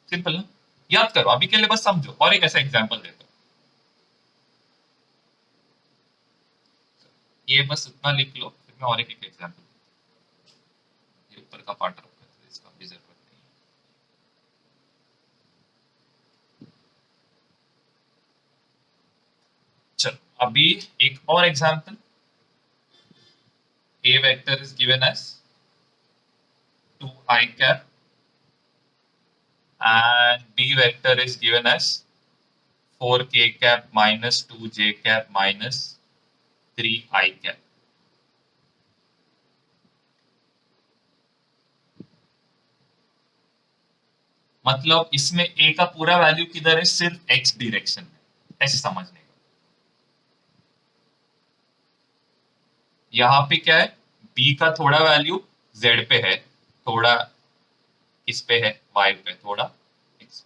सिंपल ना। याद करो अभी के लिए, बस समझो। और एक ऐसा एग्जांपल देता हूँ, ये बस उतना लिख लो, फिर मैं और एक एग्जांपल। ये ऊपर का पार्ट रखो, इसका भी जरूरत नहीं है। चलो अभी एक और example. a vector is given as 2i cap and b vector is given as 4k cap -2j cap -3i cap. मतलब इसमें a का पूरा वैल्यू किधर है? सिर्फ x डायरेक्शन में, ऐसे समझने का। यहाँ पे क्या है? b का थोड़ा वैल्यू z पे है, थोड़ा किस पे है? y पे, थोड़ा x।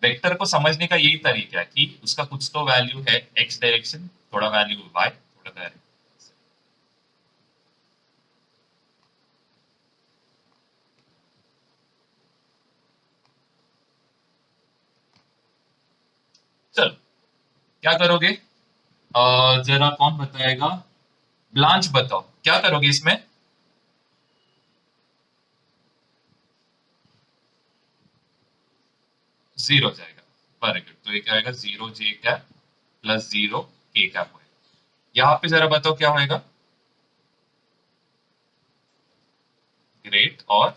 वेक्टर को समझने का यही तरीका है कि उसका कुछ तो वैल्यू है x डायरेक्शन, थोड़ा वैल्यू y, थोड़ा वैल्यू। चलो क्या करोगे? जरा कौन बताएगा? ब्लांच बताओ क्या करोगे इसमें? 0 जाएगा। Very good. तो ये क्या आएगा? 0j कैप +0k कैप होएगा। यहाँ पे जरा बताओ क्या होएगा? ग्रेट। और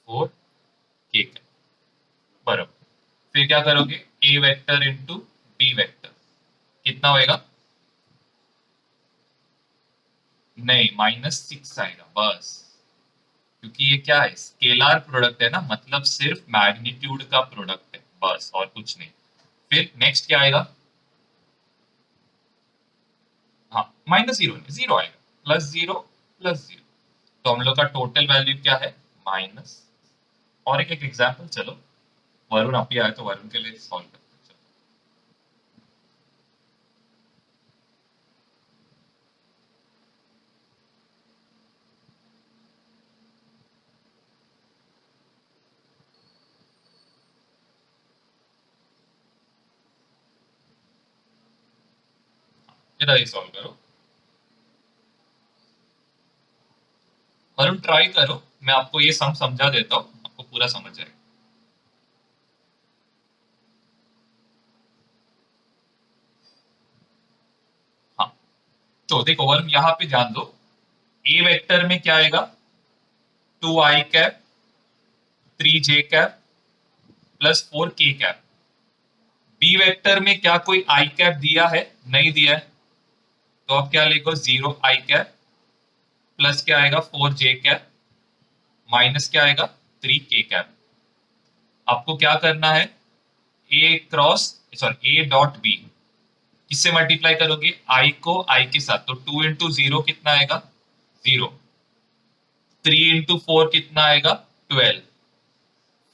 4k कैप, बराबर। फिर क्या करोगे? a vector into b vector कितना होएगा? नहीं, -6 आएगा बस। क्योंकि ये क्या है? स्केलर प्रोडक्ट है ना, मतलब सिर्फ मैग्नीट्यूड का प्रोडक्ट है बस, और कुछ नहीं। फिर नेक्स्ट क्या आएगा? हाँ -0 नहीं, 0 आएगा। +0 +0। तो हम लोग का टोटल वैल्यू क्या है? माइनस। और एक एक एग्जाम्पल चलो। वरुण आप ही आए तो वरुण के लिए सॉल्व करते हैं। चलो। इधर ही सॉल्व करो। वरुण ट्राई करो, मैं आपको ये सम समझा देता हूँ, आपको पूरा समझ जाएगा। हाँ, तो देखो वरुण यहाँ पे ध्यान दो, ए वेक्टर में क्या आएगा, 2i cap 3j cap plus 4k cap. B vector में क्या कोई आई कैप दिया है, नहीं दिया है, तो आप क्या लिखो, 0i कैप प्लस क्या आएगा 4j कैप माइनस क्या आएगा 3k कैप। आपको क्या करना है, A cross sorry A dot B किससे मल्टीप्लाई करोगे, आई को आई के साथ, तो 2 इंटू 0 कितना आएगा 0, 3 इंटू 4 कितना आएगा 12,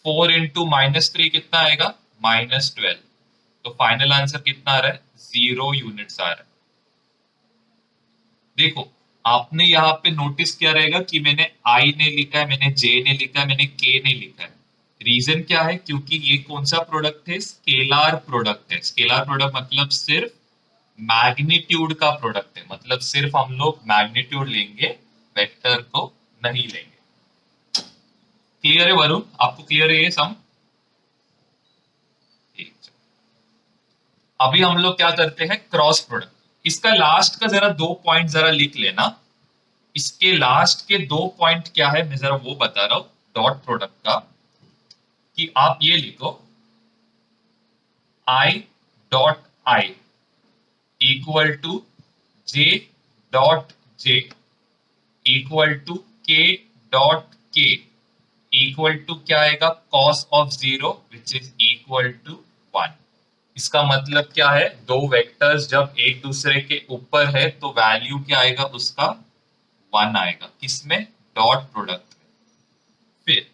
4 इंटू -3 कितना आएगा -12। तो फाइनल आंसर कितना आ रहा है, 0 यूनिट्स आ रहा है। देखो आपने यहाँ पे नोटिस किया रहेगा कि मैंने आई ने लिखा है, मैंने जे ने लिखा है, मैंने के ने लिखा है। रीजन क्या है, क्योंकि ये कौन सा प्रोडक्ट है, स्केलार प्रोडक्ट है। स्केलार प्रोडक्ट मतलब सिर्फ मैग्नीट्यूड का प्रोडक्ट है, मतलब सिर्फ हम लोग मैग्नीट्यूड लेंगे, वेक्टर को नहीं लेंगे। क्लियर है वरुण, आपको क्लियर है ये सम? ठीक। अभी हम लोग क्या करते हैं, क्रॉस प्रोडक्ट। इसका लास्ट का जरा 2 पॉइंट जरा लिख लेना। इसके लास्ट के 2 पॉइंट क्या है, मैं जरा वो बता रहा हूं डॉट प्रोडक्ट का, कि आप ये लिखो i dot I equal to J dot J equal to के डॉट के इक्वल टू क्या आएगा, cos of 0 which is equal to 1। इसका मतलब क्या है, दो वेक्टर्स जब एक दूसरे के ऊपर है तो वैल्यू क्या आएगा उसका 1 आएगा, किसमें, डॉट प्रोडक्ट में। फिर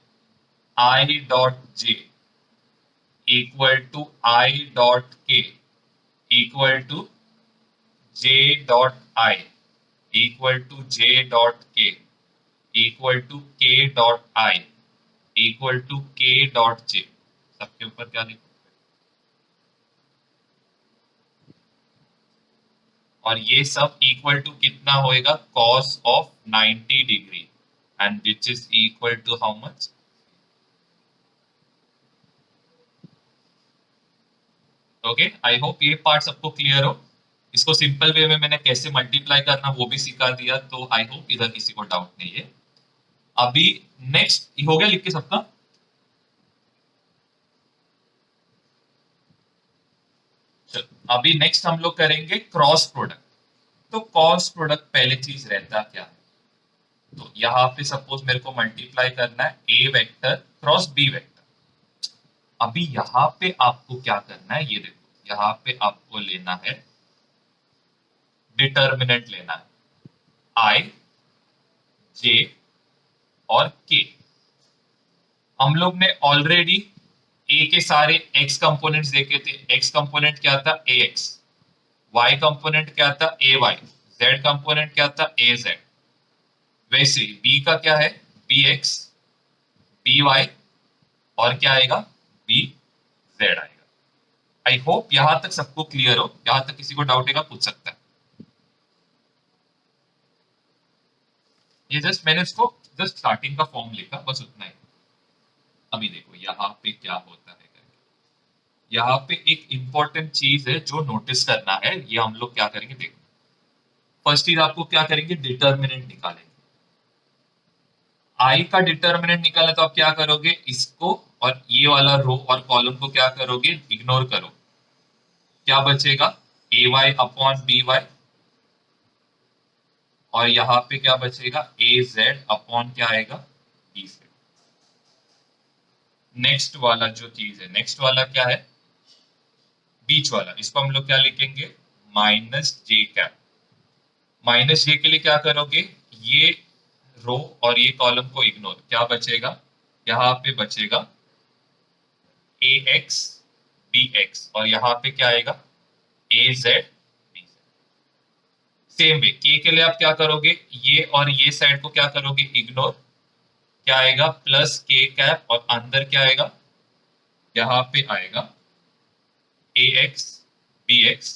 I dot J equal to I dot के equal to J dot I equal to J dot के इक्वल टू के डॉट आई इक्वल टू के डॉट जे। सबके ऊपर क्या लिखो, और ये सब इक्वल टू कितना होएगा, cos of 90 degree, and which is equal to how much. Okay, I hope ये पार्ट सबको क्लियर हो। इसको सिंपल वे में मैंने कैसे मल्टीप्लाई करना वो भी सिखा दिया, तो आई होप इधर किसी को डाउट नहीं है। अभी नेक्स्ट हो गया लिख के सबका। चलो अभी नेक्स्ट हम लोग करेंगे क्रॉस प्रोडक्ट। तो क्रॉस प्रोडक्ट पहले चीज रहता क्या है, तो यहाँ पे सपोज मेरे को मल्टीप्लाई करना है A vector cross B vector. अभी यहाँ पे आपको क्या करना है, ये देखो यहाँ पे आपको लेना है डिटर्मिनेंट लेना है, आई जे और के। हम लोग ने ऑलरेडी ए के सारे एक्स कंपोनेंट्स देखे थे। एक्स कंपोनेंट क्या था, ए एक्स, वाई कंपोनेंट क्या था, ए वाई, जेड कंपोनेंट क्या था, ए जेड। वैसे बी का क्या है, बी एक्स, बी वाई, और क्या आएगा, बी जेड आएगा। आई होप यहां तक सबको क्लियर हो, यहां तक किसी को डाउट है पूछ सकता है। ये जस्ट मैंने इसको जस्ट स्टार्टिंग का फॉर्म लिखा, बस उतना ही। अभी देखो यहाँ पे क्या होता है, यहाँ पे एक इंपॉर्टेंट चीज है जो नोटिस करना है। ये हम लोग क्या करेंगे, देखो फर्स्ट चीज आपको क्या करेंगे, डिटर्मिनेंट निकालेंगे। आई का डिटर्मिनेंट निकालना, तो आप क्या करोगे, इसको और ये वाला रो और कॉलम को क्या करोगे, इग्नोर करो। क्या बचेगा, ए वाई अपॉन बी वाई, और यहाँ पे क्या बचेगा, ए जेड अपॉन क्या आएगा, बी जेड। नेक्स्ट वाला जो चीज है, नेक्स्ट वाला क्या है, बीच वाला, इसको हम लोग क्या लिखेंगे, -j कैप। -j के लिए क्या करोगे, ये रो और ये कॉलम को इग्नोर, क्या बचेगा, यहाँ पे बचेगा ए एक्स बी एक्स, और यहाँ पे क्या आएगा, A Z B Z. Same way के लिए आप क्या करोगे, ये और ये साइड को क्या करोगे, इग्नोर, क्या आएगा, +k कैप, और अंदर क्या आएगा, यहाँ पे आएगा ए एक्स बी एक्स,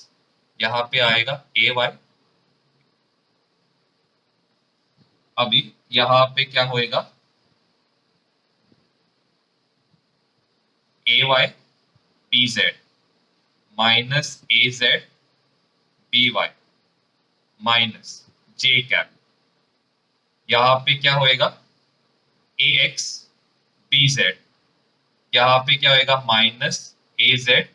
यहाँ पे आएगा ए वाई। अभी यहाँ पे क्या होएगा, ए Y B Z minus a Z B Y minus J cap. यहाँ पे क्या होएगा, ए एक्स बी जेड, यहाँ पे क्या होएगा minus a Z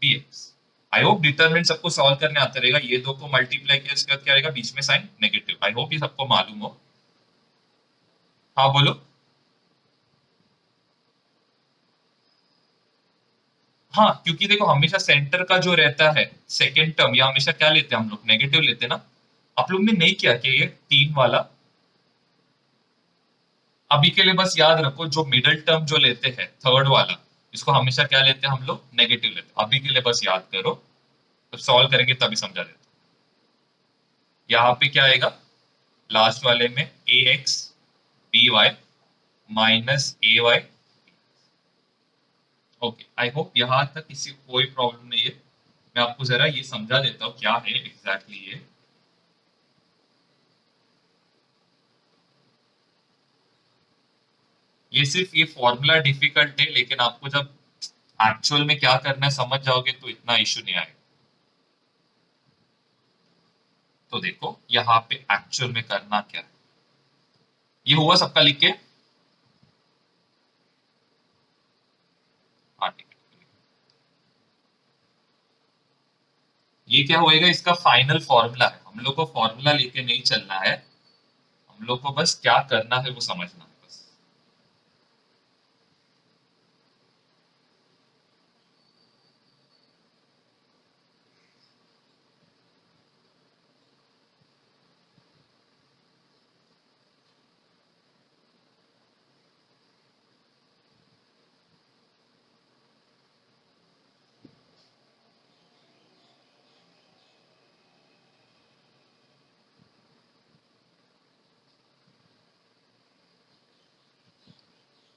b x. I hope determinant सबको सॉल्व करने आते रहेगा। ये दो को मल्टीप्लाई किया इसके बाद क्या रहेगा, बीच में साइन नेगेटिव। आई होप ये सबको मालूम हो। हाँ बोलो। हाँ, क्योंकि देखो हमेशा सेंटर का जो रहता है सेकेंड टर्म, या हमेशा क्या लेते हैं हम लोग, नेगेटिव लेते हैं ना। आप लोग ने नहीं किया कि ये तीन वाला, अभी के लिए बस याद रखो जो मिडल टर्म जो लेते हैं थर्ड वाला, इसको हमेशा क्या लेते हैं हम लोग, नेगेटिव लेते हैं। अभी के लिए बस याद करो, तो सॉल्व करेंगे तभी समझा देते। यहाँ पे क्या आएगा, लास्ट वाले में A X B Y minus A Y. Okay, I hope यहाँ तक किसी को कोई प्रॉब्लम नहीं है। मैं आपको जरा ये समझा देता हूँ क्या है एग्जैक्टली ये। ये सिर्फ ये फॉर्मूला डिफिकल्ट है, लेकिन आपको जब एक्चुअल में क्या करना है समझ जाओगे तो इतना इशू नहीं आएगा। तो देखो यहाँ पे एक्चुअल में करना क्या है, ये हुआ सबका लिख के। हाँ ठीक है। ये क्या होएगा, इसका फाइनल फॉर्मूला है। हम लोग को फॉर्मूला लेके नहीं चलना है, हम लोग को बस क्या करना है वो समझना है बस।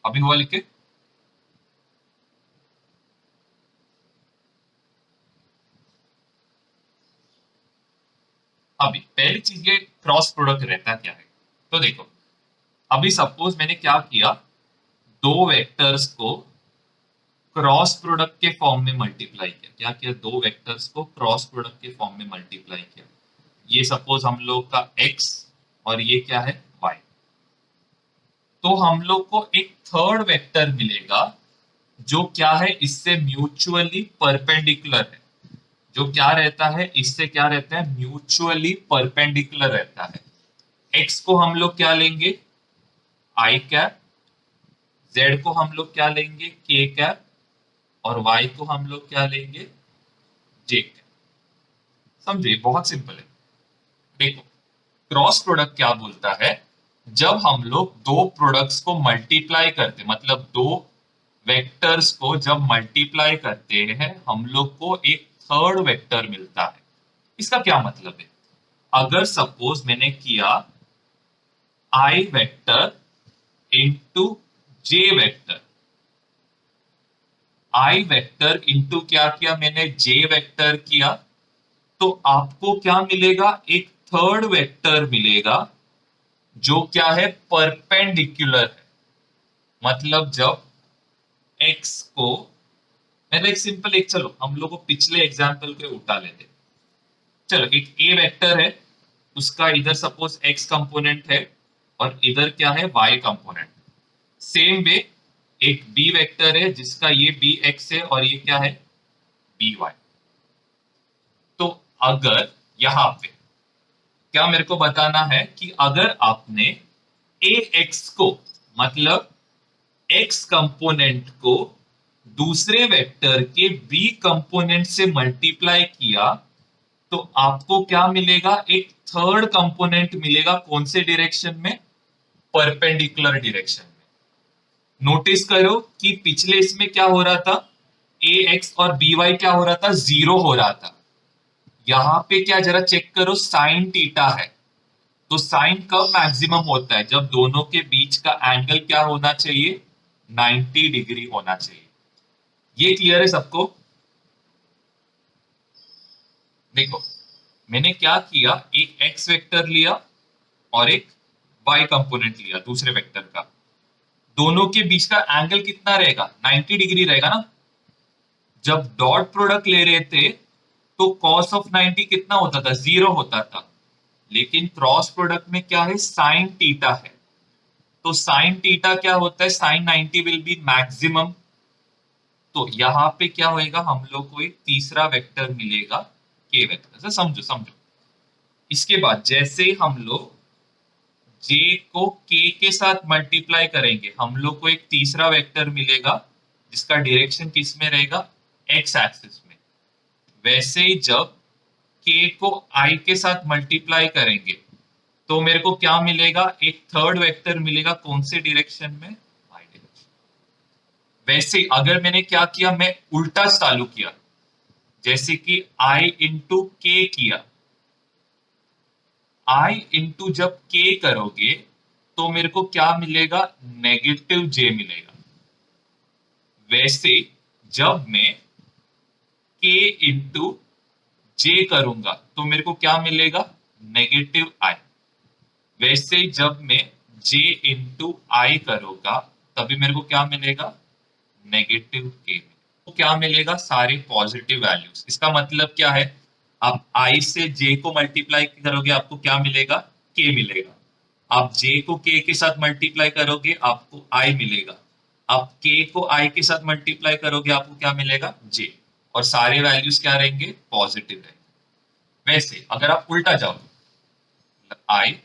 अभी हुआ लिख के। अभी पहली चीज ये क्रॉस प्रोडक्ट रहता क्या है। तो देखो अभी सपोज मैंने क्या किया, दो वेक्टर्स को क्रॉस प्रोडक्ट के फॉर्म में मल्टीप्लाई किया। क्या किया, दो वेक्टर्स को क्रॉस प्रोडक्ट के फॉर्म में मल्टीप्लाई किया। ये सपोज हम लोग का x और ये क्या है y। तो हम लोग को एक थर्ड वेक्टर मिलेगा जो क्या है, इससे म्यूचुअली परपेंडिकुलर है। जो क्या रहता है, इससे क्या रहता है, म्यूचुअली परपेंडिकुलर रहता है। x को हम लोग क्या लेंगे, आई कैप, z को हम लोग क्या लेंगे, k कैप, और y को हम लोग क्या लेंगे, j कैप। समझे, बहुत सिंपल है। देखो क्रॉस प्रोडक्ट क्या बोलता है, जब हम लोग दो प्रोडक्ट्स को मल्टीप्लाई करते, मतलब दो वेक्टर्स को जब मल्टीप्लाई करते हैं, हम लोग को एक थर्ड वेक्टर मिलता है। इसका क्या मतलब है, अगर सपोज मैंने किया आई वेक्टर इंटू जे वेक्टर, आई वेक्टर इंटू क्या किया मैंने, जे वेक्टर किया, तो आपको क्या मिलेगा, एक थर्ड वेक्टर मिलेगा जो क्या है, परपेंडिकुलर है। मतलब जब x को, मैं तो एक सिंपल एक, चलो हम लोग को पिछले एग्जाम्पल के उठा लेते। चलो एक a वेक्टर है, उसका इधर सपोज x कंपोनेंट है और इधर क्या है, y कंपोनेंट। सेम वे एक b वेक्टर है जिसका ये bx है और ये क्या है, by। तो अगर यहां पे क्या मेरे को बताना है कि अगर आपने ax को, मतलब x कंपोनेंट को दूसरे वेक्टर के b कंपोनेंट से मल्टीप्लाई किया, तो आपको क्या मिलेगा, एक थर्ड कंपोनेंट मिलेगा। कौन से डायरेक्शन में, परपेंडिकुलर डायरेक्शन में। नोटिस करो कि पिछले इसमें क्या हो रहा था, ए एक्स और बी वाई क्या हो रहा था, जीरो हो रहा था। यहां पे क्या, जरा चेक करो, साइन थीटा है। तो साइन कब मैक्सिमम होता है, जब दोनों के बीच का एंगल क्या होना चाहिए, 90 डिग्री होना चाहिए। ये क्लियर है सबको, देखो मैंने क्या किया, एक एक्स वेक्टर लिया और एक वाई कंपोनेंट लिया दूसरे वेक्टर का। दोनों के बीच का एंगल कितना रहेगा, 90 डिग्री रहेगा ना। जब डॉट प्रोडक्ट ले रहे थे तो कॉस ऑफ 90 कितना होता था, 0 होता था। लेकिन क्रॉस प्रोडक्ट में क्या है, साइन थीटा है। तो साइन थीटा क्या होता है, साइन 90 विल बी मैक्सिमम। तो यहाँ पे क्या होएगा, हम लोग को एक तीसरा वेक्टर मिलेगा, के वेक्टर से। समझो समझो। इसके बाद जैसे ही हम लोग जे को के के साथ मल्टीप्लाई करेंगे, हम लोग को एक तीसरा वेक्टर मिलेगा जिसका डायरेक्शन किस में रहेगा, एक्स एक्सिस में। वैसे ही जब के को आई के साथ मल्टीप्लाई करेंगे तो मेरे को क्या मिलेगा, एक थर्ड वेक्टर मिलेगा, कौन से डायरेक्शन में, वाई डायरेक्शन। वैसे अगर मैंने क्या किया, मैं उल्टा चालू किया, जैसे कि आई इंटू के किया, आई इंटू जब के करोगे तो मेरे को क्या मिलेगा, नेगेटिव जे मिलेगा। वैसे जब मैं के इंटू जे करूंगा तो मेरे को क्या मिलेगा, नेगेटिव आई। वैसे जब मैं जे इंटू आई करूंगा तभी मेरे को क्या मिलेगा, नेगेटिव के। तो क्या मिलेगा, सारे पॉजिटिव वैल्यूज। इसका मतलब क्या है, आप आई से जे को मल्टीप्लाई करोगे आपको क्या मिलेगा, के मिलेगा। आप जे को के के साथ मल्टीप्लाई करोगे आपको आई मिलेगा। आप के को आई के साथ मल्टीप्लाई करोगे आपको क्या मिलेगा, जे। और सारे वैल्यूज क्या रहेंगे, पॉजिटिव रहेंगे। वैसे अगर आप उल्टा जाओ, आई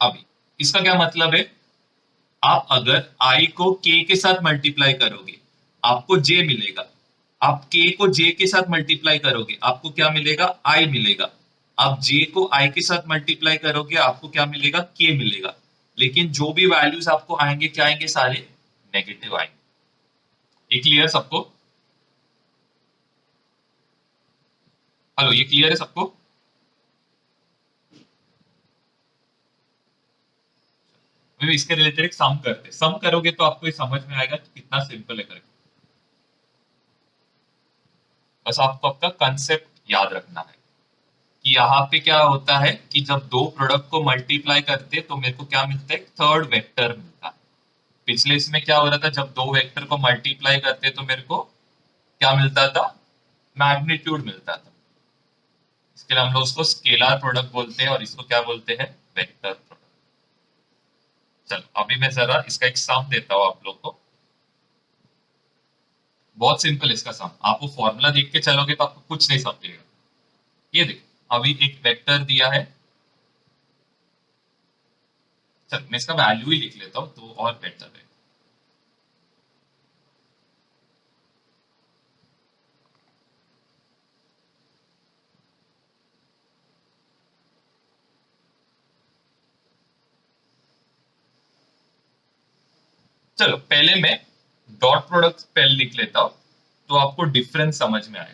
अभी, इसका क्या मतलब है, आप अगर i को k के साथ मल्टीप्लाई करोगे आपको j मिलेगा। आप k को j के साथ मल्टीप्लाई करोगे आपको क्या मिलेगा, i मिलेगा। आप j को i के साथ मल्टीप्लाई करोगे आपको क्या मिलेगा, k मिलेगा। लेकिन जो भी वैल्यूज आपको आएंगे क्या आएंगे, सारे नेगेटिव आएंगे। ये क्लियर सबको, हेलो ये क्लियर है सबको। अभी इसके रिलेटेड एक सम करते, सम करोगे तो आपको ये समझ में आएगा कि कितना सिंपल है करके। बस आपको आपका कंसेप्ट याद रखना है कि यहाँ पे क्या होता है कि जब दो प्रोडक्ट को मल्टीप्लाई करते हैं तो मेरे को क्या मिलता है, थर्ड वेक्टर मिलता है। पिछले इसमें क्या हो रहा था, जब दो वेक्टर को मल्टीप्लाई करते तो मेरे को क्या मिलता था, मैग्नीट्यूड मिलता था। इसके लिए हम लोग उसको स्केलर प्रोडक्ट बोलते हैं और इसको क्या बोलते हैं, वेक्टर प्रोडक्ट। चलो अभी मैं जरा इसका एक सम देता हूँ आप लोग को। बहुत सिंपल इसका सम, आप वो फॉर्मूला देख के चलोगे तो आपको कुछ नहीं समझेगा। ये देखो अभी एक वेक्टर दिया है, चल मैं इसका वैल्यू ही लिख लेता हूँ तो और बेटर है। चलो पहले मैं डॉट प्रोडक्ट पहले लिख लेता हूं तो आपको डिफरेंस समझ में आएगा।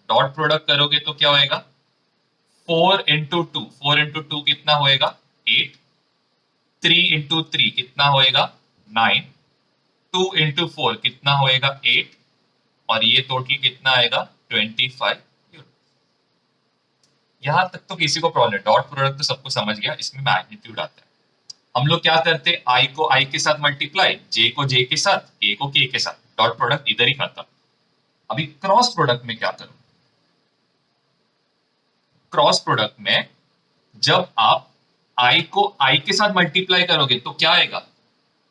डॉट प्रोडक्ट करोगे तो क्या होएगा, 4 इंटू 2, 4 इंटू 2 कितना होएगा, 8। 3 इंटू 3 कितना होएगा, 9। 2 इंटू 4 कितना होएगा, 8। और ये टोटल कितना आएगा, 25 यूनिट। यहां तक तो किसी को प्रॉब्लम है, डॉट प्रोडक्ट तो सबको समझ गया, इसमें मैग्नीट्यूड आता है। हम लोग क्या करते हैं, आई को आई के साथ मल्टीप्लाई, जे को जे के साथ, के को के साथ, डॉट प्रोडक्ट इधर ही खत्म। अभी क्रॉस प्रोडक्ट में क्या करूं, क्रॉस प्रोडक्ट में जब आप आई को आई के साथ मल्टीप्लाई करोगे तो क्या आएगा,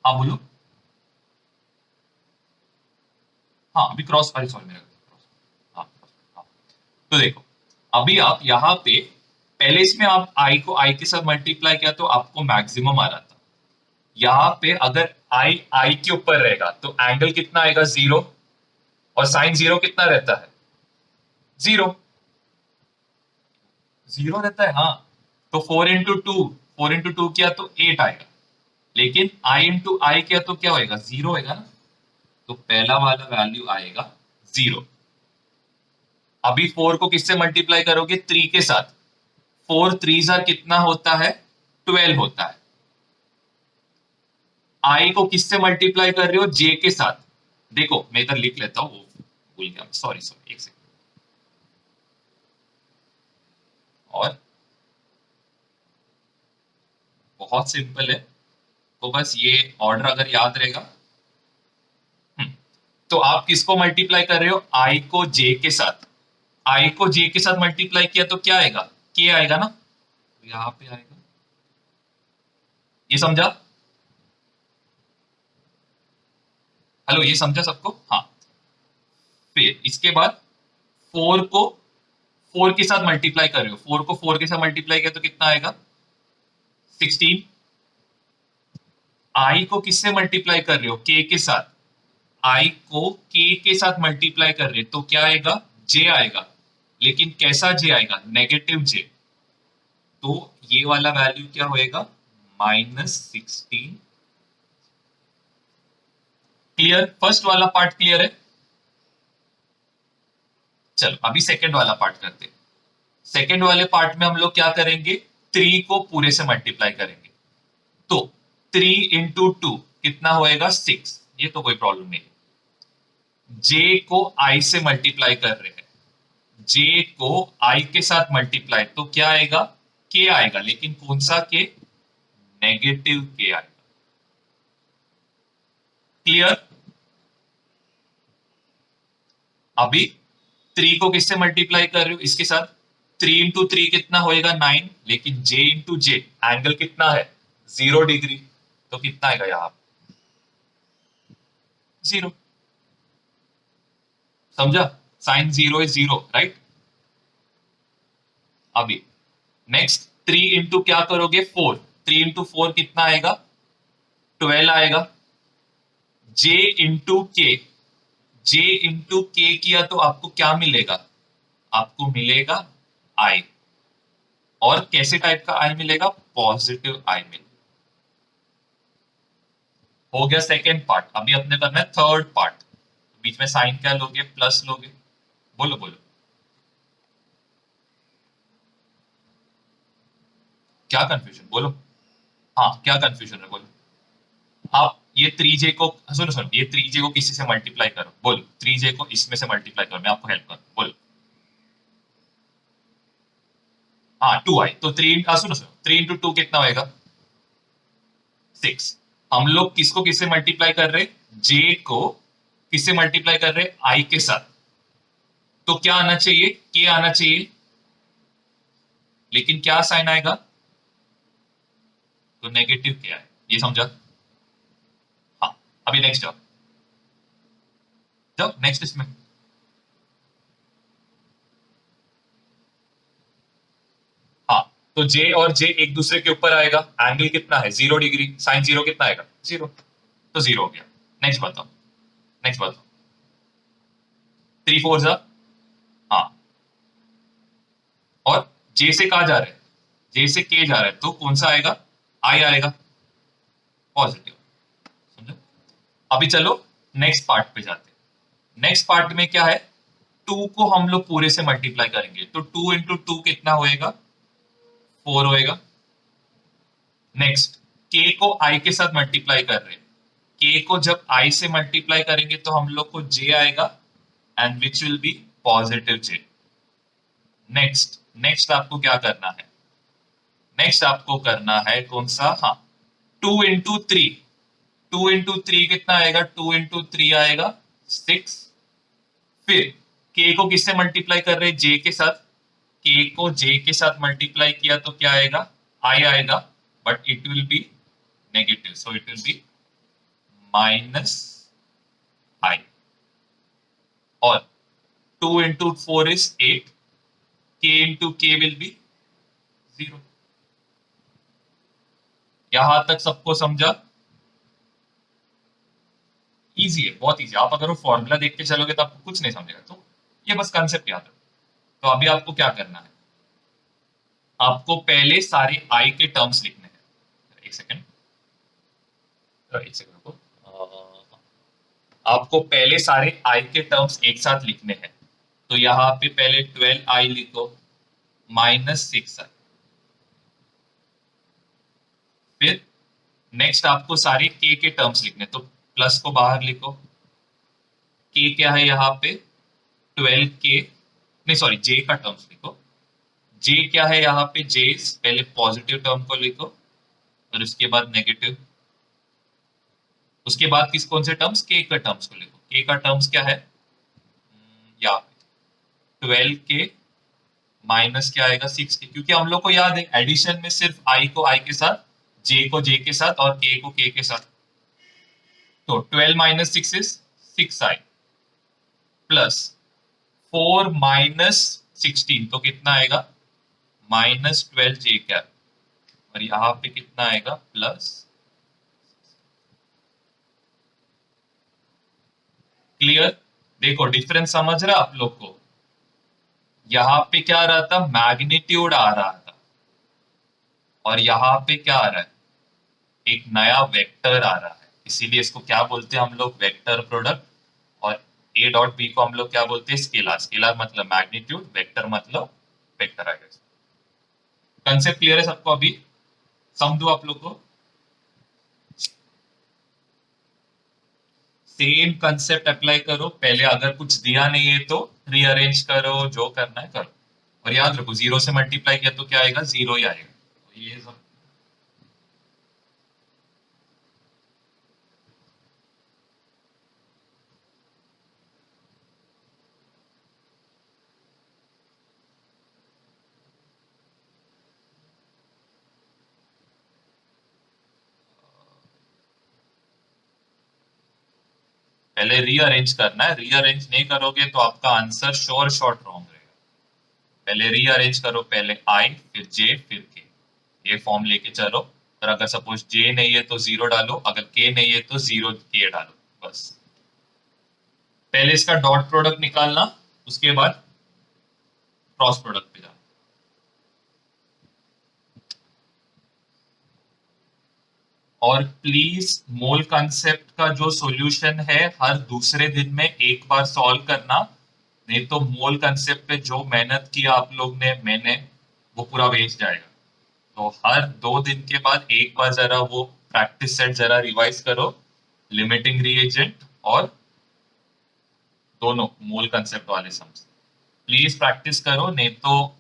हाँ बोलो। हाँ अभी क्रॉस, अरे सॉरी मेरा क्रॉस, हाँ, हाँ। तो देखो अभी आप यहाँ पे पहले इसमें आप आई को आई के साथ मल्टीप्लाई किया तो आपको मैक्सिमम आ रहा था। यहाँ पे अगर आई आई के ऊपर रहेगा तो एंगल कितना आएगा, 0। और साइन 0 कितना रहता है, 0। 0 रहता है, हाँ। तो 4 इंटू 2, 4 इंटू 2 किया तो 8 आएगा। लेकिन आई इंटू आई किया तो क्या होएगा, 0 होएगा ना। तो पहला वाला वैल्यू आएगा 0। अभी 4 को किससे मल्टीप्लाई करोगे, 3 के साथ। 4 3 कितना होता है, 12 होता है। आई को किससे मल्टीप्लाई कर रहे हो? जे के साथ। देखो मैं इधर लिख लेता हूं, वो भूल गया, सॉरी सॉरी, एक सेकंड। और बहुत सिंपल है, तो बस ये ऑर्डर अगर याद रहेगा। तो आप किसको मल्टीप्लाई कर रहे हो? आई को जे के साथ। आई को जे के साथ मल्टीप्लाई किया तो क्या आएगा? के आएगा ना, तो यहां पे आएगा। ये समझा? हेलो, ये समझा सबको? हाँ। फिर इसके बाद फोर को फोर के साथ मल्टीप्लाई कर रहे हो, फोर को फोर के साथ मल्टीप्लाई किया तो कितना आएगा? 16। आई को किससे मल्टीप्लाई कर रहे हो? के साथ। आई को के साथ मल्टीप्लाई कर रहे तो क्या आएगा? जे आएगा। लेकिन कैसा जे आएगा? नेगेटिव जे। तो ये वाला वैल्यू क्या होएगा? -16। क्लियर? फर्स्ट वाला पार्ट क्लियर है? चलो अभी सेकंड वाला पार्ट करते हैं। सेकंड वाले पार्ट में हम लोग क्या करेंगे? 3 को पूरे से मल्टीप्लाई करेंगे। तो 3 × 2 कितना होएगा? 6। ये तो कोई प्रॉब्लम नहीं। जे को आई से मल्टीप्लाई कर रहे हैं, जे को आई के साथ मल्टीप्लाई, तो क्या आएगा? के आएगा। लेकिन कौन सा के? नेगेटिव के आएगा। क्लियर? अभी 3 को किससे मल्टीप्लाई कर रहे हो? इसके साथ। 3 × 3 कितना होएगा? 9। लेकिन जे इंटू जे, एंगल कितना है? 0 डिग्री। तो कितना आएगा यहां? 0। समझा? Sine 0 is 0, right? अभी नेक्स्ट 3 × क्या करोगे? 4। 3 × 4 कितना आएगा? 12 आएगा। जे इंटू के, जे इंटू के किया तो आपको क्या मिलेगा? आपको मिलेगा आई। और कैसे टाइप का आई मिलेगा? पॉजिटिव आई मिलेगा। हो गया सेकेंड पार्ट। अभी अपने करना है थर्ड पार्ट। बीच में साइन क्या लोगे? प्लस लोगे। बोलो बोलो, क्या कंफ्यूजन? बोलो। हाँ, क्या कंफ्यूजन है? बोलो। आप ये 3J को, सुनो सुनो, ये 3J को किसी से मल्टीप्लाई करो। बोलो 3J को इसमें से मल्टीप्लाई करो, मैं आपको हेल्प करूँ। बोलो। हाँ 2i, तो सुनो सुनो, 3 × 2 कितना होएगा? 6। हम लोग किसको किससे मल्टीप्लाई कर रहे? जे को किससे मल्टीप्लाई कर रहे? आई के साथ। तो क्या आना चाहिए? के आना चाहिए। लेकिन क्या साइन आएगा? तो नेगेटिव क्या है? ये समझा? हाँ। अभी नेक्स्ट जाओ, जाओ नेक्स्ट इसमें। हाँ, तो जे और जे एक दूसरे के ऊपर आएगा। एंगल कितना है? 0 डिग्री। साइन 0 कितना आएगा? 0। तो 0 हो गया। नेक्स्ट बताओ, नेक्स्ट बताओ। 3 4 जा। हाँ। और जे से कहा जा रहा है? जे से के जा रहा है, तो कौन सा आएगा? आई आएगा, पॉजिटिव। समझो? अभी चलो नेक्स्ट पार्ट पे जाते हैं। नेक्स्ट पार्ट में क्या है? 2 को हम लोग पूरे से मल्टीप्लाई करेंगे, तो 2 × 2 कितना होएगा? 4 होएगा। नेक्स्ट, के को आई के साथ मल्टीप्लाई कर रहे हैं। के को जब आई से मल्टीप्लाई करेंगे तो हम लोग को जे आएगा, and which will be positive J. Next, next आपको क्या करना है? नेक्स्ट आपको करना है कौन सा? हाँ, 2 × 3। 2 × 3 कितना आएगा? 2 × 3 आएगा 6। फिर के को किससे मल्टीप्लाई कर रहे हैं? जे के साथ। के को जे के साथ मल्टीप्लाई किया तो क्या आएगा? आई आएगा, but it will be negative, so it will be -i। और 2 × 4 is 8, k will be 0। यहां तक सबको समझा? इजी है, बहुत इजी। आप अगर वो फॉर्मूला देख के चलोगे तो आपको कुछ नहीं समझेगा। तो ये बस कंसेप्ट याद रखो। तो अभी आपको क्या करना है? आपको पहले सारे आई के टर्म्स लिखने हैं। एक सेकेंड, एक सेकेंड रुको। आपको पहले सारे आई के टर्म्स एक साथ लिखने हैं। तो यहाँ पे पहले 12i लिखो, -6i। फिर नेक्स्ट आपको सारे के टर्म्स लिखने, तो प्लस को बाहर लिखो। के क्या है यहाँ पे, 12 के, नहीं सॉरी जे का टर्म्स लिखो। जे क्या है यहाँ पे, जे पहले पॉजिटिव टर्म को लिखो और उसके बाद नेगेटिव। उसके बाद किस कौन से टर्म्स, के का टर्म्स को लिखो। के का टर्म्स क्या है, यहाँ पे 12 के माइनस क्या आएगा, 6 के, क्योंकि हम लोग को याद है एडिशन में सिर्फ आई को आई के साथ, जे को जे के साथ और के को के साथ। तो 12 - 6 इज 6i प्लस 4 - 16, तो कितना आएगा, -12 j कैप। और यहाँ पे कितना आएगा, प्लस। क्लियर, देखो डिफरेंस समझ रहा आप लोग को। यहाँ पे क्या आ रहा था, मैग्नीट्यूड आ रहा था, और यहाँ पे क्या आ रहा है, एक नया वेक्टर आ रहा है। इसीलिए इसको क्या बोलते हैं हम लोग, वेक्टर प्रोडक्ट। और ए डॉट बी को हम लोग क्या बोलते हैं, स्केलर। स्केलर मतलब मैग्नीट्यूड, वेक्टर मतलब वेक्टर आएगा। कंसेप्ट क्लियर है सबको अभी, समझो आप लोग को। सेम कंसेप्ट अप्लाई करो, पहले अगर कुछ दिया नहीं है तो रीअरेंज करो, जो करना है करो। और याद रखो, जीरो से मल्टीप्लाई किया तो क्या आएगा, जीरो ही आएगा। तो ये सब पहले रीअरेंज करना है, रीअरेंज नहीं करोगे तो आपका आंसर श्योर शॉर्ट रॉन्ग रहेगा। पहले रीअरेंज करो, पहले आई फिर जे फिर के, ये फॉर्म लेके चलो। और अगर सपोज जे नहीं है तो जीरो डालो, अगर के नहीं है तो जीरो के डालो, बस। पहले इसका डॉट प्रोडक्ट निकालना, उसके बाद क्रॉस प्रोडक्ट पे जाना। और प्लीज मोल कंसेप्ट का जो सॉल्यूशन है हर दूसरे दिन में एक बार सॉल्व करना, नहीं तो मोल कंसेप्ट पे जो मेहनत की आप लोग ने, मैंने, वो पूरा वेस्ट जाएगा। तो हर 2 दिन के बाद एक बार जरा वो प्रैक्टिस सेट जरा रिवाइज करो, लिमिटिंग रिएजेंट और दोनों मोल कंसेप्ट वाले सम्स। प्लीज प्रैक्टिस करो, नहीं तो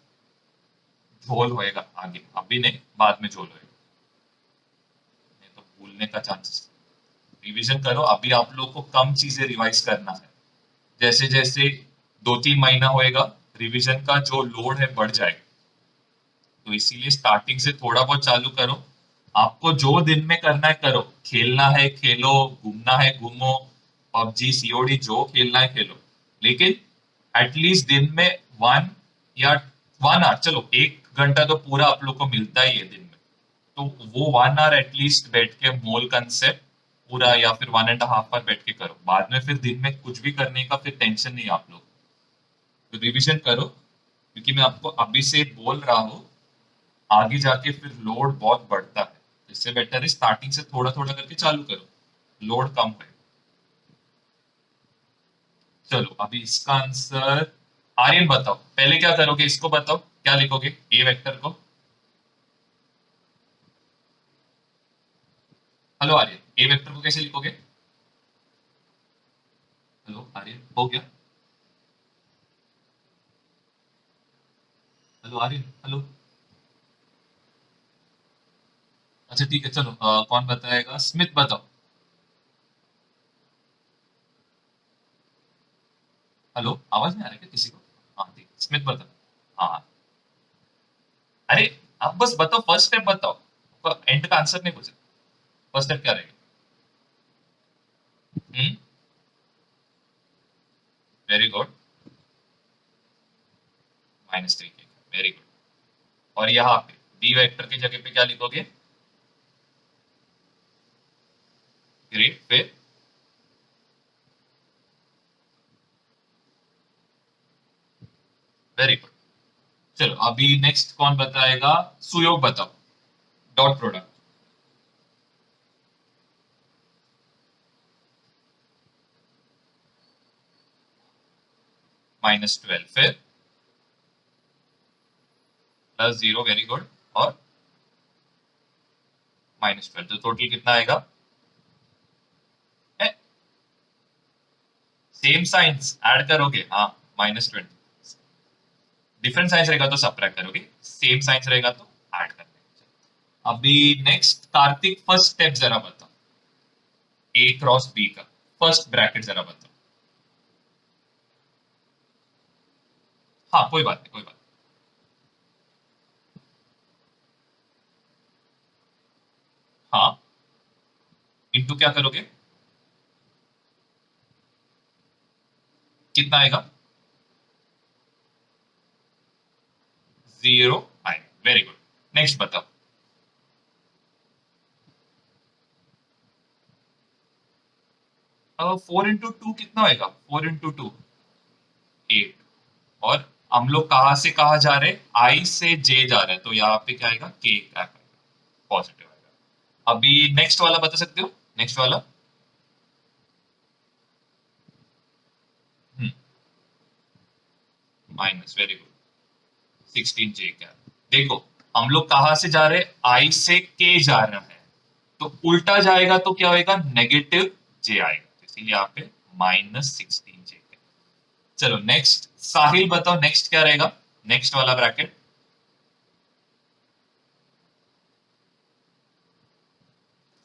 झोल होएगा आगे, अभी नहीं बाद में झोल होएगा, नहीं तो भूलने का चांसेस। रिवीजन करो, अभी आप लोग को कम चीजें रिवाइज करना है। जैसे जैसे 2-3 महीना होएगा, रिवीजन का जो लोड है बढ़ जाएगा। तो इसीलिए स्टार्टिंग से थोड़ा बहुत चालू करो। आपको जो दिन में करना है करो, खेलना है खेलो, घूमना है घूमो, पबजी सीओडी जो खेलना है खेलो, लेकिन एटलीस्ट दिन में वन या 1 आवर, चलो 1 घंटा तो पूरा आप लोग को मिलता ही है दिन में, तो वो 1 आवर एटलीस्ट बैठ के मोल कंसेप्ट पूरा, या फिर 1.5 आवर बैठ के करो। बाद में फिर दिन में कुछ भी करने का फिर टेंशन नहीं है आप लोग। तो रिवीजन करो, क्योंकि मैं आपको अभी से बोल रहा हूँ, आगे जाके फिर लोड बहुत बढ़ता है। इससे बेटर है स्टार्टिंग से थोड़ा थोड़ा करके चालू करो, लोड कम है। चलो अभी इसका आंसर, आर्यन बताओ पहले क्या करोगे, इसको बताओ क्या लिखोगे, ए वेक्टर को। हेलो आर्यन, ए वेक्टर को कैसे लिखोगे। हेलो आर्यन, हो गया। Hello Aryan, hello. अच्छा ठीक है, चलो कौन बताएगा, स्मिथ बताओ। हेलो, आवाज नहीं आ रहा क्या किसी को। हाँ ठीक है, स्मिथ बताओ। हाँ हाँ। अरे आप बस बताओ, फर्स्ट स्टेप बताओ, एंड का आंसर नहीं पूछे। फर्स्ट स्टेप क्या रहेगा। वेरी गुड, -3 के, वेरी गुड। और यहाँ पे डी वेक्टर की जगह पे क्या लिखोगे, ग्रेट, फिर वेरी गुड। चलो अभी नेक्स्ट कौन बताएगा, सुयोग बताओ, डॉट प्रोडक्ट। -12, फिर +0, वेरी गुड। और -12, तो टोटल कितना आएगा? सेम साइंस ऐड करोगे, हाँ, -20। डिफरेंट साइंस रहेगा तो सबट्रैक्ट करोगे, सेम साइंस रहेगा तो ऐड करना है। अभी नेक्स्ट कार्तिक, फर्स्ट स्टेप जरा बताओ, ए क्रॉस बी का फर्स्ट ब्रैकेट जरा बताओ। हाँ, कोई बात नहीं, कोई बात नहीं। हाँ, इंटू क्या करोगे? कितना आएगा? 0 आएगा, वेरी गुड। नेक्स्ट बताओ। 4 into 2 कितना होएगा? 4 into 2 8। और हम लोग कहाँ से कहाँ जा रहे हैं? आई से जे जा रहे हैं, तो यहाँ पे क्या आएगा? के पॉजिटिव आएगा। अभी नेक्स्ट वाला बता सकते हो? नेक्स्ट वाला। Minus, very good. 16 जे क्या? देखो, हम लोग कहाँ से जा रहे हैं? आई से के जा रहा है, तो उल्टा जाएगा तो क्या होएगा? नेगेटिव जे आएगा, तो इसीलिए यहाँ पे -16 जे। चलो नेक्स्ट, साहिल बताओ नेक्स्ट क्या रहेगा? नेक्स्ट वाला ब्रैकेट।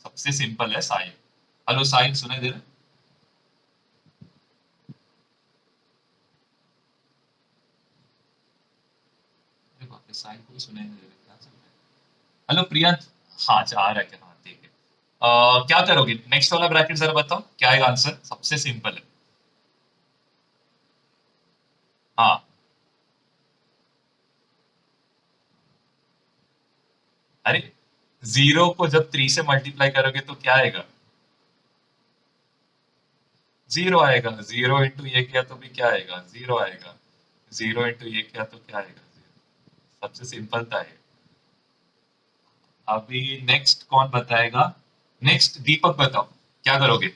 सबसे सिंपल है साहिल। हेलो साहिल, सुने दे रहे? अरे बाप रे, साहिल को भी सुने नहीं दे रहे, क्या चल रहा है? हेलो प्रियंक। हाँ, जा रहा है क्या? हाँ, ठीक है। क्या करोगे नेक्स्ट वाला ब्रैकेट जरा बताओ, क्या आएगा आंसर? सबसे सिंपल है। हाँ। अरे, जीरो को जब 3 से मल्टीप्लाई करोगे तो क्या आएगा? जीरो आएगा। जीरो इंटू ये किया तो भी क्या आएगा? जीरो आएगा। जीरो इंटू ये किया तो क्या आएगा? जीरो। सबसे सिंपल था ये। अभी नेक्स्ट कौन बताएगा? नेक्स्ट दीपक बताओ, क्या करोगे?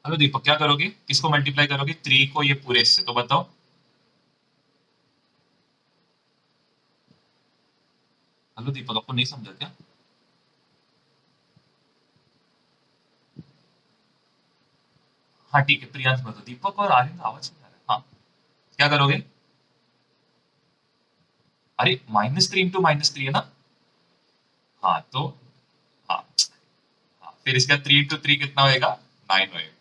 हेलो दीपक, क्या करोगे? किसको मल्टीप्लाई करोगे? 3 को ये पूरे से, तो बताओ। हेलो दीपक, आपको नहीं समझा क्या? हाँ ठीक है, प्रियांश बताओ। दीपक और आर्यन का आवाज नहीं आ रहा है। हाँ, क्या करोगे? अरे, -3 इंटू -3 है ना? हाँ तो, हाँ, हाँ, फिर इसका 3 into 3 कितना होएगा? 9 होएगा।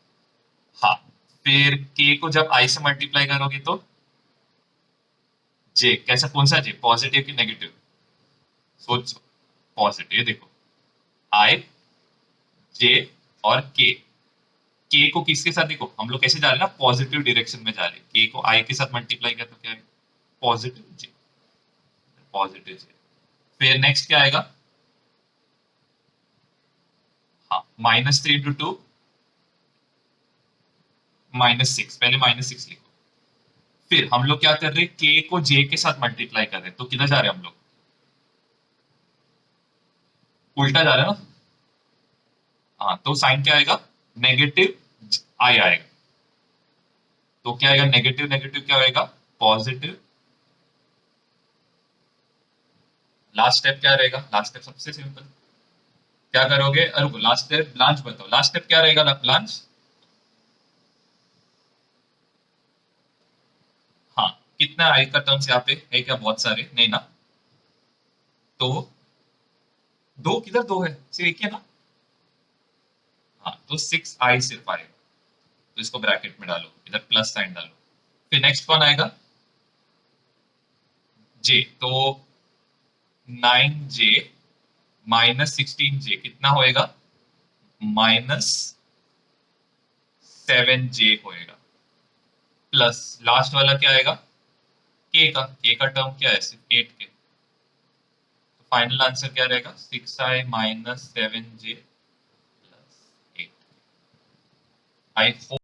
हाँ, फिर के को जब आई से मल्टीप्लाई करोगे तो जे, कैसा, कौन सा जे, पॉजिटिव कि नेगेटिव? सोचो। पॉजिटिव, देखो, आई, जे और के को किसके साथ, देखो हम लोग कैसे जा रहे हैं ना, पॉजिटिव डायरेक्शन में जा रहे हैं, के को आई के साथ मल्टीप्लाई किया तो क्या है? पॉजिटिव जे। पॉजिटिव जे। फिर नेक्स्ट क्या आएगा? हाँ, -3 into 2 -6, पहले -6 लिखो। फिर हम लोग क्या कर रहे हैं? के को जे के साथ मल्टीप्लाई कर रहे हैं, तो किधर जा रहे हैं हम लोग? उल्टा जा रहे हैं ना? हाँ, तो साइन क्या आएगा? नेगेटिव आई आएगा। तो क्या आएगा? नेगेटिव नेगेटिव क्या आएगा? पॉजिटिव। लास्ट स्टेप क्या रहेगा? लास्ट स्टेप सबसे सिंपल। क्या करोगे? अरे लास्ट स्टेप ब्लांच बताओ, लास्ट स्टेप क्या रहेगा ब्लांच? हाँ, कितना आई का टर्म्स यहाँ पे है? क्या बहुत सारे नहीं ना? तो दो, किधर दो है? सिर्फ एक ही है ना? हाँ, तो 6 आई सिर्फ आएगा, तो इसको ब्रैकेट में डालो, इधर प्लस साइन डालो। फिर नेक्स्ट कौन आएगा? जे, तो 9 जे -16 जे कितना होएगा? -7 जे होएगा। प्लस लास्ट वाला क्या आएगा? के का टर्म क्या है? सिर्फ 8 के, तो फाइनल आंसर क्या रहेगा? 6i -7j +8। आई